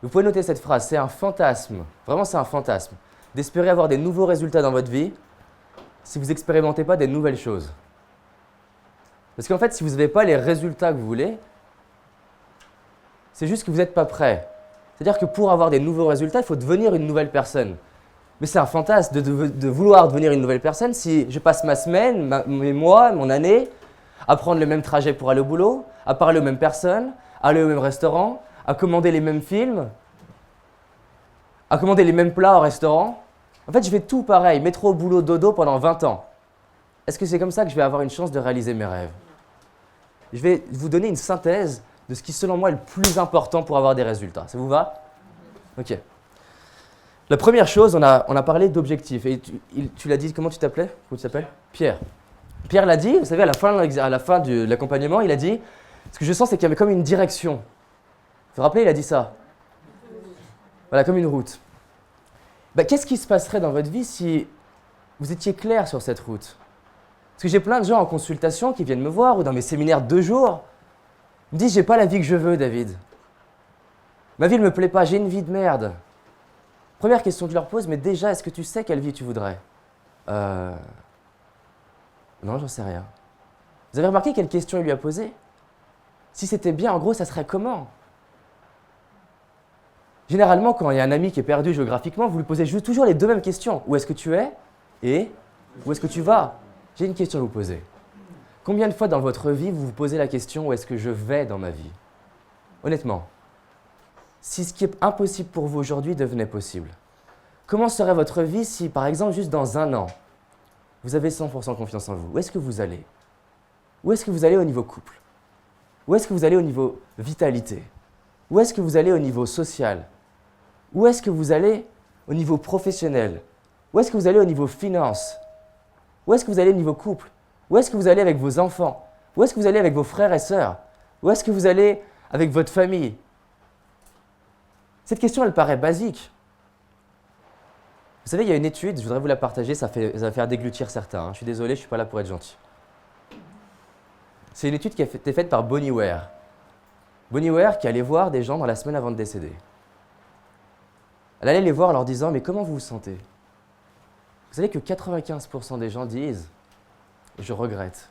Vous pouvez noter cette phrase, c'est un fantasme, vraiment c'est un fantasme, d'espérer avoir des nouveaux résultats dans votre vie si vous n'expérimentez pas des nouvelles choses. Parce qu'en fait, si vous n'avez pas les résultats que vous voulez, c'est juste que vous n'êtes pas prêt. C'est-à-dire que pour avoir des nouveaux résultats, il faut devenir une nouvelle personne. Mais c'est un fantasme de vouloir devenir une nouvelle personne si je passe ma semaine, mes mois, mon année, à prendre le même trajet pour aller au boulot, à parler aux mêmes personnes, à aller au même restaurant, à commander les mêmes films, à commander les mêmes plats au restaurant. En fait, je fais tout pareil, métro, boulot, dodo pendant 20 ans. Est-ce que c'est comme ça que je vais avoir une chance de réaliser mes rêves? Je vais vous donner une synthèse de ce qui, selon moi, est le plus important pour avoir des résultats. Ça vous va? Ok. La première chose, on a parlé d'objectifs. Et tu l'as dit, comment tu t'appelais? Comment tu t'appelles? Pierre. Pierre l'a dit, vous savez, à la fin de l'accompagnement, il a dit, ce que je sens, c'est qu'il y avait comme une direction. Vous vous rappelez, il a dit ça? Voilà, comme une route. Qu'est-ce qui se passerait dans votre vie si vous étiez clair sur cette route? Parce que j'ai plein de gens en consultation qui viennent me voir ou dans mes séminaires de 2 jours, ils me disent, j'ai pas la vie que je veux, David. Ma vie ne me plaît pas, j'ai une vie de merde. Première question que je leur pose, mais déjà, est-ce que tu sais quelle vie tu voudrais? Non, j'en sais rien. Vous avez remarqué quelle question il lui a posée? Si c'était bien, en gros, ça serait comment? Généralement, quand il y a un ami qui est perdu géographiquement, vous lui posez toujours les 2 mêmes questions. Où est-ce que tu es? Et où est-ce que tu vas? J'ai une question à vous poser. Combien de fois dans votre vie vous vous posez la question où est-ce que je vais dans ma vie? Honnêtement. Si ce qui est impossible pour vous aujourd'hui devenait possible, comment serait votre vie si, par exemple, juste dans 1 an, vous avez 100% confiance en vous? Où est-ce que vous allez? Où est-ce que vous allez au niveau couple? Où est-ce que vous allez au niveau vitalité? Où est-ce que vous allez au niveau social? Où est-ce que vous allez au niveau professionnel? Où est-ce que vous allez au niveau finance? Où est-ce que vous allez au niveau couple? Où est-ce que vous allez avec vos enfants? Où est-ce que vous allez avec vos frères et sœurs? Où est-ce que vous allez avec votre famille? Cette question, elle paraît basique. Vous savez, il y a une étude, je voudrais vous la partager, ça va faire déglutir certains. Je suis désolé, je ne suis pas là pour être gentil. C'est une étude qui a été faite par Bronnie Ware. Bronnie Ware qui allait voir des gens dans la semaine avant de décéder. Elle allait les voir en leur disant « Mais comment vous vous sentez ?» Vous savez que 95% des gens disent « Je regrette.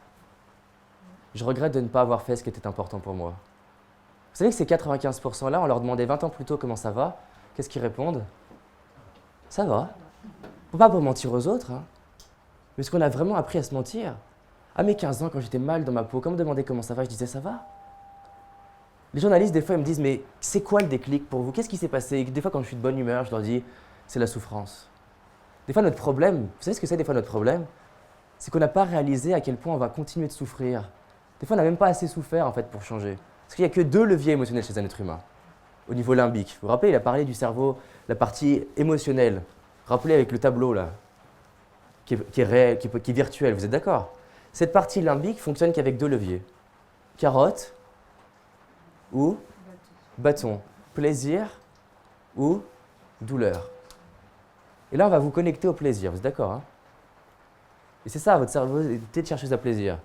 Je regrette de ne pas avoir fait ce qui était important pour moi. » Vous savez que ces 95%-là, on leur demandait 20 ans plus tôt comment ça va. Qu'est-ce qu'ils répondent? Ça va. Pas pour mentir aux autres, hein. Mais est-ce qu'on a vraiment appris à se mentir? À mes 15 ans, quand j'étais mal dans ma peau, quand on me demandait comment ça va, je disais ça va. Les journalistes, des fois, ils me disent mais c'est quoi le déclic pour vous? Qu'est-ce qui s'est passé? Des fois, quand je suis de bonne humeur, je leur dis c'est la souffrance. Des fois, notre problème, vous savez ce que c'est des fois notre problème? C'est qu'on n'a pas réalisé à quel point on va continuer de souffrir. Des fois, on n'a même pas assez souffert en fait pour changer. Parce qu'il n'y a que 2 leviers émotionnels chez un être humain, au niveau limbique. Vous vous rappelez, il a parlé du cerveau, la partie émotionnelle. Rappelez avec le tableau là, qui est virtuel, vous êtes d'accord? Cette partie limbique fonctionne qu'avec 2 leviers. Carotte ou bâton. Plaisir ou douleur. Et là, on va vous connecter au plaisir, vous êtes d'accord, hein? Et c'est ça, votre cerveau est peut-être chercheuse à plaisir.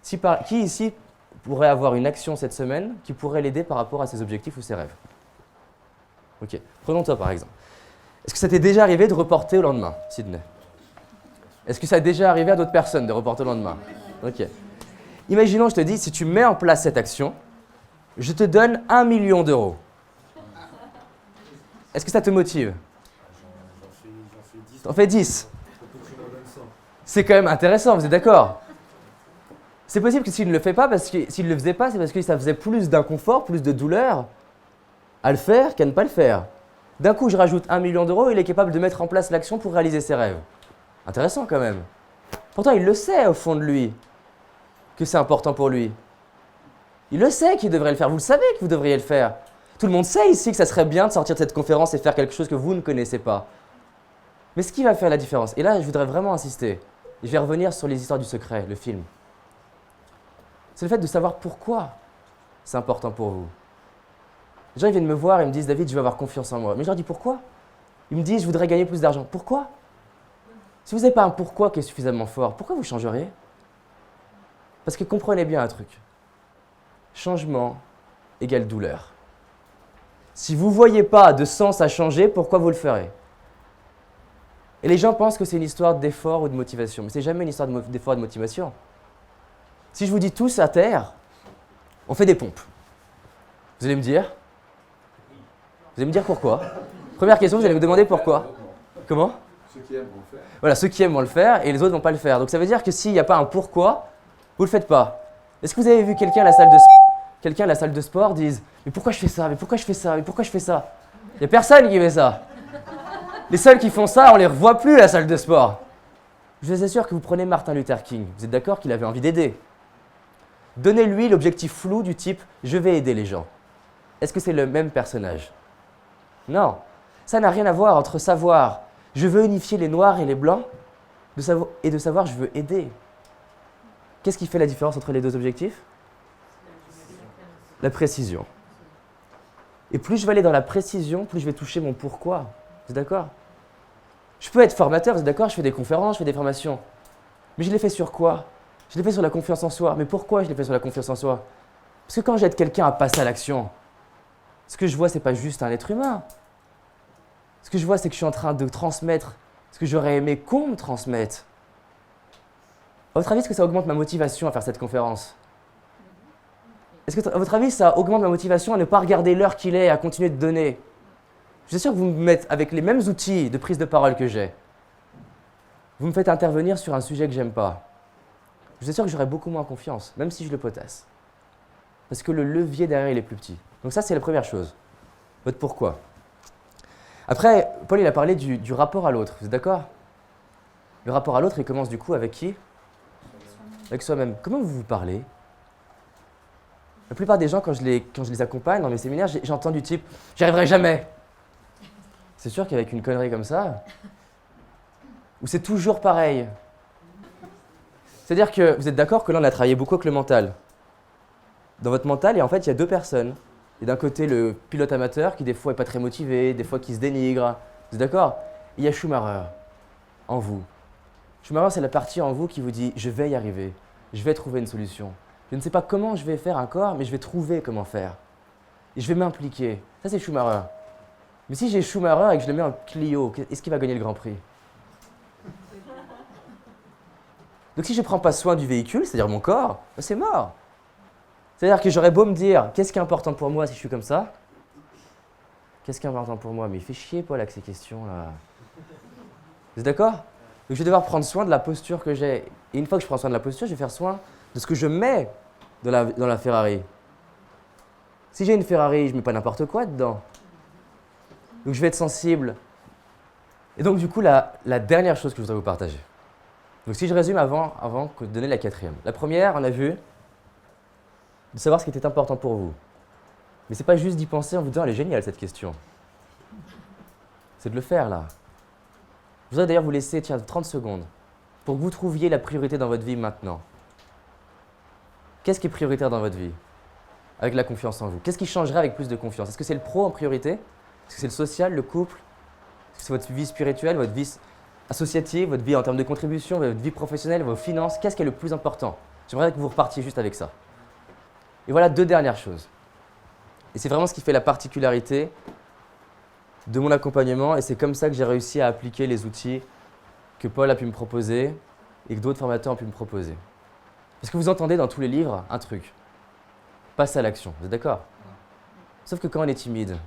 Qui ici pourrait avoir une action cette semaine qui pourrait l'aider par rapport à ses objectifs ou ses rêves? Ok, prenons toi par exemple. Est-ce que ça t'est déjà arrivé de reporter au lendemain, Sydney? Est-ce que ça a déjà arrivé à d'autres personnes de reporter au lendemain? Ok. Imaginons, je te dis, si tu mets en place cette action, je te donne 1 million d'euros. Est-ce que ça te motive? T'en fais 10. C'est quand même intéressant, vous êtes d'accord? C'est possible que s'il ne le fait pas, parce que s'il ne le faisait pas, c'est parce que ça faisait plus d'inconfort, plus de douleur à le faire qu'à ne pas le faire. D'un coup, je rajoute 1 million d'euros, il est capable de mettre en place l'action pour réaliser ses rêves. Intéressant quand même. Pourtant, il le sait au fond de lui, que c'est important pour lui. Il le sait qu'il devrait le faire, vous le savez que vous devriez le faire. Tout le monde sait ici que ça serait bien de sortir de cette conférence et faire quelque chose que vous ne connaissez pas. Mais ce qui va faire la différence, et là je voudrais vraiment insister, et je vais revenir sur les histoires du secret, le film, c'est le fait de savoir pourquoi c'est important pour vous. Les gens ils viennent me voir et me disent « David, je veux avoir confiance en moi ». Mais je leur dis « Pourquoi ?» Ils me disent « Je voudrais gagner plus d'argent ». Pourquoi? Si vous n'avez pas un pourquoi qui est suffisamment fort, pourquoi vous changeriez? Parce que comprenez bien un truc. Changement égale douleur. Si vous ne voyez pas de sens à changer, pourquoi vous le ferez? Et les gens pensent que c'est une histoire d'effort ou de motivation. Mais ce n'est jamais une histoire d'effort et de motivation. Si je vous dis tous à terre, on fait des pompes. Vous allez me dire? Vous allez me dire pourquoi? Première question, vous allez me demander pourquoi. Comment? Ceux qui aiment vont le faire. Voilà, ceux qui aiment vont le faire et les autres ne vont pas le faire. Donc ça veut dire que s'il n'y a pas un pourquoi, vous ne le faites pas. Est-ce que vous avez vu quelqu'un à la salle de sport dise « Mais pourquoi je fais ça? Mais pourquoi je fais ça? Mais pourquoi je fais ça ?» Il n'y a personne qui fait ça. Les seuls qui font ça, on ne les revoit plus à la salle de sport. Je vous assure que vous prenez Martin Luther King. Vous êtes d'accord qu'il avait envie d'aider? Donnez-lui l'objectif flou du type « Je vais aider les gens ». Est-ce que c'est le même personnage? Non. Ça n'a rien à voir entre savoir « Je veux unifier les noirs et les blancs » et de savoir « Je veux aider ». Qu'est-ce qui fait la différence entre les deux objectifs? La précision. Et plus je vais aller dans la précision, plus je vais toucher mon pourquoi. Vous êtes d'accord? Je peux être formateur, vous êtes d'accord? Je fais des conférences, je fais des formations. Mais je l'ai fait sur quoi? Je l'ai fait sur la confiance en soi. Mais pourquoi je l'ai fait sur la confiance en soi? Parce que quand j'aide quelqu'un à passer à l'action, ce que je vois, ce n'est pas juste un être humain. Ce que je vois, c'est que je suis en train de transmettre ce que j'aurais aimé qu'on me transmette. À votre avis, est-ce que ça augmente ma motivation à faire cette conférence? Est-ce que, à votre avis, ça augmente ma motivation à ne pas regarder l'heure qu'il est et à continuer de donner? Je suis sûr que vous me mettez avec les mêmes outils de prise de parole que j'ai. Vous me faites intervenir sur un sujet que j'aime pas. Je suis sûr que j'aurai beaucoup moins confiance, même si je le potasse. Parce que le levier derrière, il est plus petit. Donc ça, c'est la première chose. Votre pourquoi. Après, Paul, il a parlé du rapport à l'autre. Vous êtes d'accord? Le rapport à l'autre, il commence du coup avec qui? Avec soi-même. Comment vous vous parlez? La plupart des gens, quand je les accompagne dans mes séminaires, j'entends du type « J'y arriverai jamais ». C'est sûr qu'avec une connerie comme ça, où c'est toujours pareil. C'est-à-dire que vous êtes d'accord que là, on a travaillé beaucoup avec le mental. Dans votre mental, en fait, il y a deux personnes. Il y a d'un côté le pilote amateur qui, des fois, n'est pas très motivé, des fois, qui se dénigre. Vous êtes d'accord? Il y a Schumacher, en vous. Schumacher, c'est la partie en vous qui vous dit « Je vais y arriver, je vais trouver une solution. Je ne sais pas comment je vais faire encore, mais je vais trouver comment faire. Et je vais m'impliquer. » Ça, c'est Schumacher. Mais si j'ai Schumacher et que je le mets en Clio, est-ce qu'il va gagner le Grand Prix? Donc si je ne prends pas soin du véhicule, c'est-à-dire mon corps, c'est mort. C'est-à-dire que j'aurais beau me dire, qu'est-ce qui est important pour moi si je suis comme ça? Qu'est-ce qui est important pour moi? Mais il fait chier, Paul, avec ces questions-là. Vous êtes d'accord? Donc je vais devoir prendre soin de la posture que j'ai. Et une fois que je prends soin de la posture, je vais faire soin de ce que je mets dans la Ferrari. Si j'ai une Ferrari, je ne mets pas n'importe quoi dedans. Donc je vais être sensible. Et donc du coup, la dernière chose que je voudrais vous partager. Donc si je résume avant de donner la quatrième. La première, on a vu de savoir ce qui était important pour vous. Mais ce n'est pas juste d'y penser en vous disant « Elle est géniale cette question ». C'est de le faire là. Je voudrais d'ailleurs vous laisser 30 secondes pour que vous trouviez la priorité dans votre vie maintenant. Qu'est-ce qui est prioritaire dans votre vie avec la confiance en vous? Qu'est-ce qui changerait avec plus de confiance? Est-ce que c'est le pro en priorité? Est-ce que c'est le social, le couple, C'est votre vie spirituelle, votre vie associative, votre vie en termes de contribution, votre vie professionnelle, vos finances. Qu'est-ce qui est le plus important? J'aimerais que vous repartiez juste avec ça. Et voilà 2 dernières choses. Et c'est vraiment ce qui fait la particularité de mon accompagnement. Et c'est comme ça que j'ai réussi à appliquer les outils que Paul a pu me proposer et que d'autres formateurs ont pu me proposer. Parce que vous entendez dans tous les livres un truc. Passe à l'action. Vous êtes d'accord? Sauf que quand on est timide,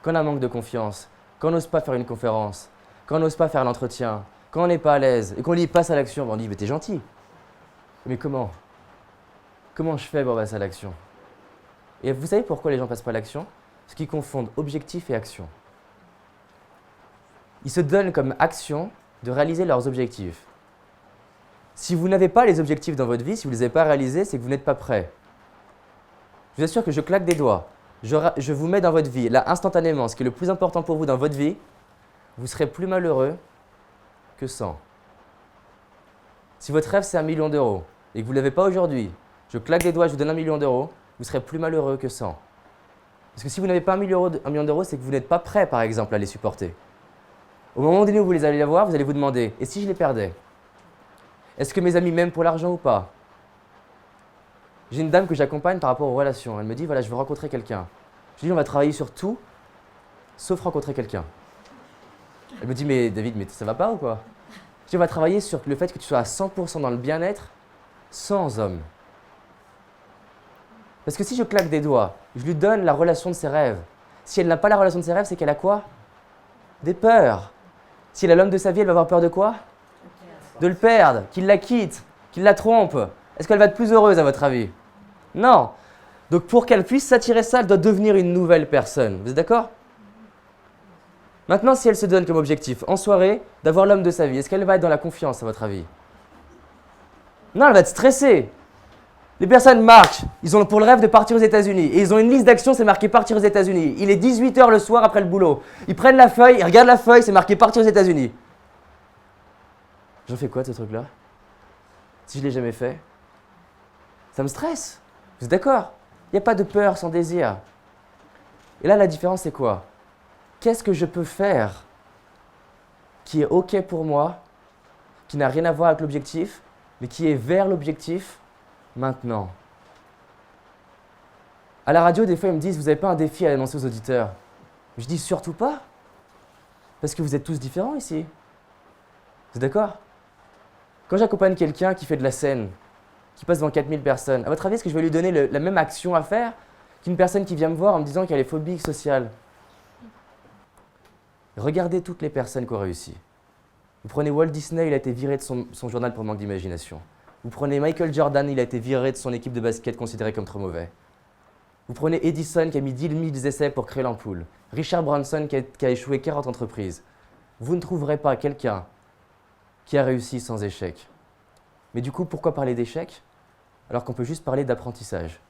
quand on a un manque de confiance, quand on n'ose pas faire une conférence, quand on n'ose pas faire l'entretien, quand on n'est pas à l'aise et qu'on dit passe à l'action, on dit mais t'es gentil. Mais comment? Comment je fais pour passer à l'action? Et vous savez pourquoi les gens passent pas à l'action? Parce qu'ils confondent objectif et action. Ils se donnent comme action de réaliser leurs objectifs. Si vous n'avez pas les objectifs dans votre vie, si vous ne les avez pas réalisés, c'est que vous n'êtes pas prêt. Je vous assure que je claque des doigts. Je vous mets dans votre vie, là, instantanément, ce qui est le plus important pour vous dans votre vie, vous serez plus malheureux que sans. Si votre rêve, c'est 1 million d'euros et que vous ne l'avez pas aujourd'hui, je claque des doigts, je vous donne 1 million d'euros, vous serez plus malheureux que sans. Parce que si vous n'avez pas 1 million d'euros, c'est que vous n'êtes pas prêt, par exemple, à les supporter. Au moment donné où vous les allez avoir, vous allez vous demander, et si je les perdais? Est-ce que mes amis m'aiment pour l'argent ou pas? J'ai une dame que j'accompagne par rapport aux relations. Elle me dit, voilà, je veux rencontrer quelqu'un. Je lui dis, on va travailler sur tout, sauf rencontrer quelqu'un. Elle me dit, mais David, mais ça va pas ou quoi? Je dis, on va travailler sur le fait que tu sois à 100% dans le bien-être sans homme. Parce que si je claque des doigts, je lui donne la relation de ses rêves. Si elle n'a pas la relation de ses rêves, c'est qu'elle a quoi? Des peurs. Si elle a l'homme de sa vie, elle va avoir peur de quoi? De le perdre, qu'il la quitte, qu'il la trompe. Est-ce qu'elle va être plus heureuse à votre avis? Non. Donc pour qu'elle puisse s'attirer ça, elle doit devenir une nouvelle personne. Vous êtes d'accord? Maintenant, si elle se donne comme objectif en soirée d'avoir l'homme de sa vie, est-ce qu'elle va être dans la confiance à votre avis? Non, elle va être stressée. Les personnes marquent, ils ont pour le rêve de partir aux États-Unis. Et ils ont une liste d'actions, c'est marqué partir aux États-Unis. Il est 18 h le soir après le boulot. Ils prennent la feuille, ils regardent la feuille, c'est marqué partir aux États-Unis. J'en fais quoi de ce truc-là? Si je ne l'ai jamais fait, ça me stresse. Vous êtes d'accord? Il n'y a pas de peur sans désir. Et là, la différence, c'est quoi? Qu'est-ce que je peux faire qui est OK pour moi, qui n'a rien à voir avec l'objectif, mais qui est vers l'objectif maintenant? À la radio, des fois, ils me disent, vous n'avez pas un défi à annoncer aux auditeurs? Je dis, surtout pas. Parce que vous êtes tous différents ici. Vous êtes d'accord? Quand j'accompagne quelqu'un qui fait de la scène, qui passe devant 4000 personnes, à votre avis, est-ce que je vais lui donner la même action à faire qu'une personne qui vient me voir en me disant qu'elle est phobique sociale? Regardez toutes les personnes qui ont réussi. Vous prenez Walt Disney, il a été viré de son journal pour manque d'imagination. Vous prenez Michael Jordan, il a été viré de son équipe de basket considérée comme trop mauvais. Vous prenez Edison qui a mis 10 000 essais pour créer l'ampoule. Richard Branson qui a échoué 40 entreprises. Vous ne trouverez pas quelqu'un qui a réussi sans échec. Mais du coup, pourquoi parler d'échec alors qu'on peut juste parler d'apprentissage?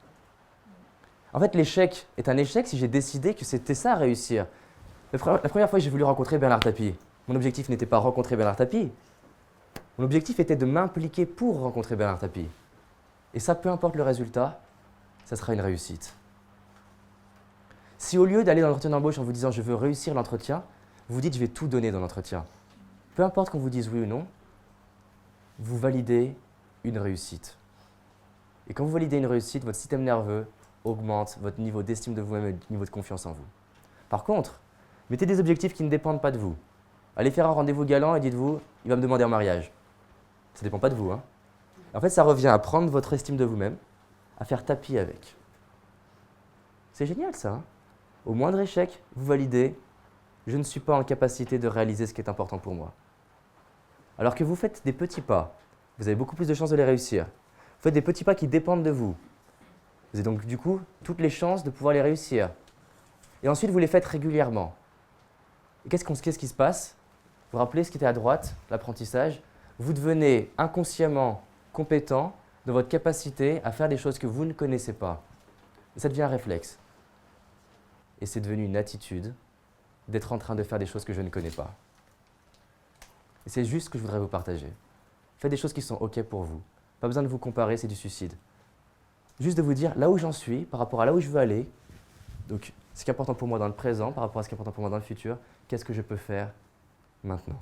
En fait, l'échec est un échec si j'ai décidé que c'était ça, réussir. La première fois que j'ai voulu rencontrer Bernard Tapie, mon objectif n'était pas rencontrer Bernard Tapie. Mon objectif était de m'impliquer pour rencontrer Bernard Tapie. Et ça, peu importe le résultat, ça sera une réussite. Si au lieu d'aller dans l'entretien d'embauche en vous disant « je veux réussir l'entretien », vous dites « je vais tout donner dans l'entretien », peu importe qu'on vous dise oui ou non, vous validez une réussite. Et quand vous validez une réussite, votre système nerveux augmente votre niveau d'estime de vous-même et votre niveau de confiance en vous. Par contre, mettez des objectifs qui ne dépendent pas de vous. Allez faire un rendez-vous galant et dites-vous « il va me demander en mariage ». Ça ne dépend pas de vous. En fait, ça revient à prendre votre estime de vous-même, à faire tapis avec. C'est génial ça. Au moindre échec, vous validez « je ne suis pas en capacité de réaliser ce qui est important pour moi ». Alors que vous faites des petits pas, vous avez beaucoup plus de chances de les réussir. Vous faites des petits pas qui dépendent de vous. Vous avez donc du coup toutes les chances de pouvoir les réussir. Et ensuite, vous les faites régulièrement. Et qu'est-ce qui se passe? Vous vous rappelez ce qui était à droite, l'apprentissage? Vous devenez inconsciemment compétent dans votre capacité à faire des choses que vous ne connaissez pas. Et ça devient un réflexe. Et c'est devenu une attitude d'être en train de faire des choses que je ne connais pas. Et c'est juste ce que je voudrais vous partager. Faites des choses qui sont OK pour vous. Pas besoin de vous comparer, c'est du suicide. Juste de vous dire là où j'en suis, par rapport à là où je veux aller, donc ce qui est important pour moi dans le présent, par rapport à ce qui est important pour moi dans le futur, qu'est-ce que je peux faire maintenant.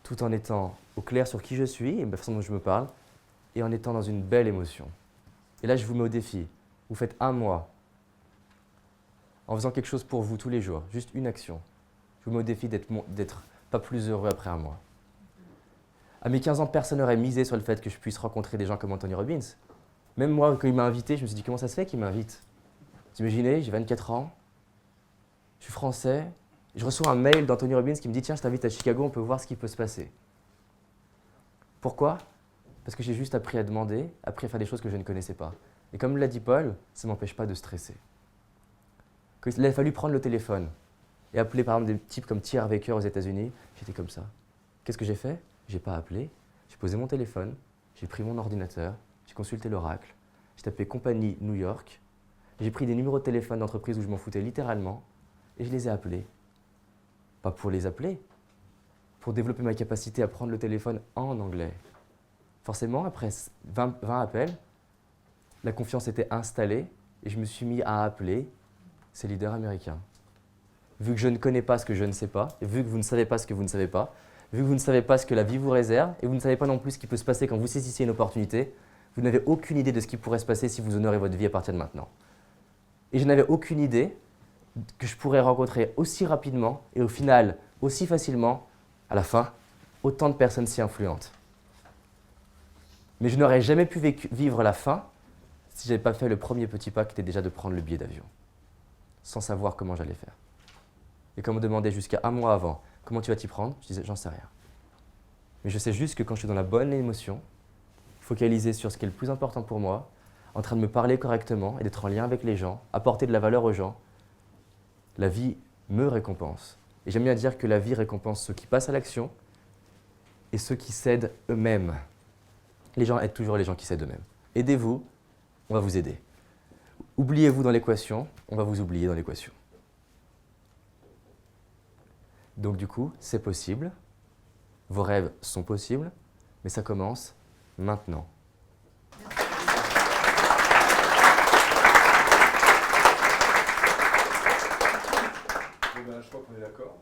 Tout en étant au clair sur qui je suis et la façon dont je me parle, et en étant dans une belle émotion. Et là, je vous mets au défi. Vous faites 1 mois en faisant quelque chose pour vous tous les jours, juste une action. Je vous mets au défi d'être pas plus heureux après 1 mois. À mes 15 ans, personne n'aurait misé sur le fait que je puisse rencontrer des gens comme Anthony Robbins. Même moi, quand il m'a invité, je me suis dit comment ça se fait qu'il m'invite? Vous imaginez, j'ai 24 ans, je suis français, je reçois un mail d'Anthony Robbins qui me dit « Tiens, je t'invite à Chicago, on peut voir ce qui peut se passer. » Pourquoi? Parce que j'ai juste appris à demander, appris à faire des choses que je ne connaissais pas. Et comme l'a dit Paul, ça ne m'empêche pas de stresser. Quand il a fallu prendre le téléphone et appeler par exemple des types comme T. Harv Eker aux États-Unis, j'étais comme ça. Qu'est-ce que j'ai fait? J'ai pas appelé, j'ai posé mon téléphone, j'ai pris mon ordinateur, j'ai consulté l'oracle, j'ai tapé compagnie New York, j'ai pris des numéros de téléphone d'entreprise où je m'en foutais littéralement et je les ai appelés. Pas pour les appeler, pour développer ma capacité à prendre le téléphone en anglais. Forcément, après 20 appels, la confiance était installée et je me suis mis à appeler ces leaders américains. Vu que je ne connais pas ce que je ne sais pas, et vu que vous ne savez pas ce que vous ne savez pas, vu que vous ne savez pas ce que la vie vous réserve, et vous ne savez pas non plus ce qui peut se passer quand vous saisissez une opportunité, vous n'avez aucune idée de ce qui pourrait se passer si vous honorez votre vie à partir de maintenant. Et je n'avais aucune idée que je pourrais rencontrer aussi rapidement et au final aussi facilement, à la fin, autant de personnes si influentes. Mais je n'aurais jamais pu vivre la fin si je n'avais pas fait le premier petit pas qui était déjà de prendre le billet d'avion, sans savoir comment j'allais faire. Et quand on me demandait jusqu'à 1 mois avant, comment tu vas t'y prendre, je disais, j'en sais rien. Mais je sais juste que quand je suis dans la bonne émotion, focalisé sur ce qui est le plus important pour moi, en train de me parler correctement et d'être en lien avec les gens, apporter de la valeur aux gens, la vie me récompense. Et j'aime bien dire que la vie récompense ceux qui passent à l'action et ceux qui s'aident eux-mêmes. Les gens aident toujours les gens qui s'aident eux-mêmes. Aidez-vous, on va vous aider. Oubliez-vous dans l'équation, on va vous oublier dans l'équation. Donc du coup, c'est possible, vos rêves sont possibles, mais ça commence maintenant. Je crois qu'on est d'accord.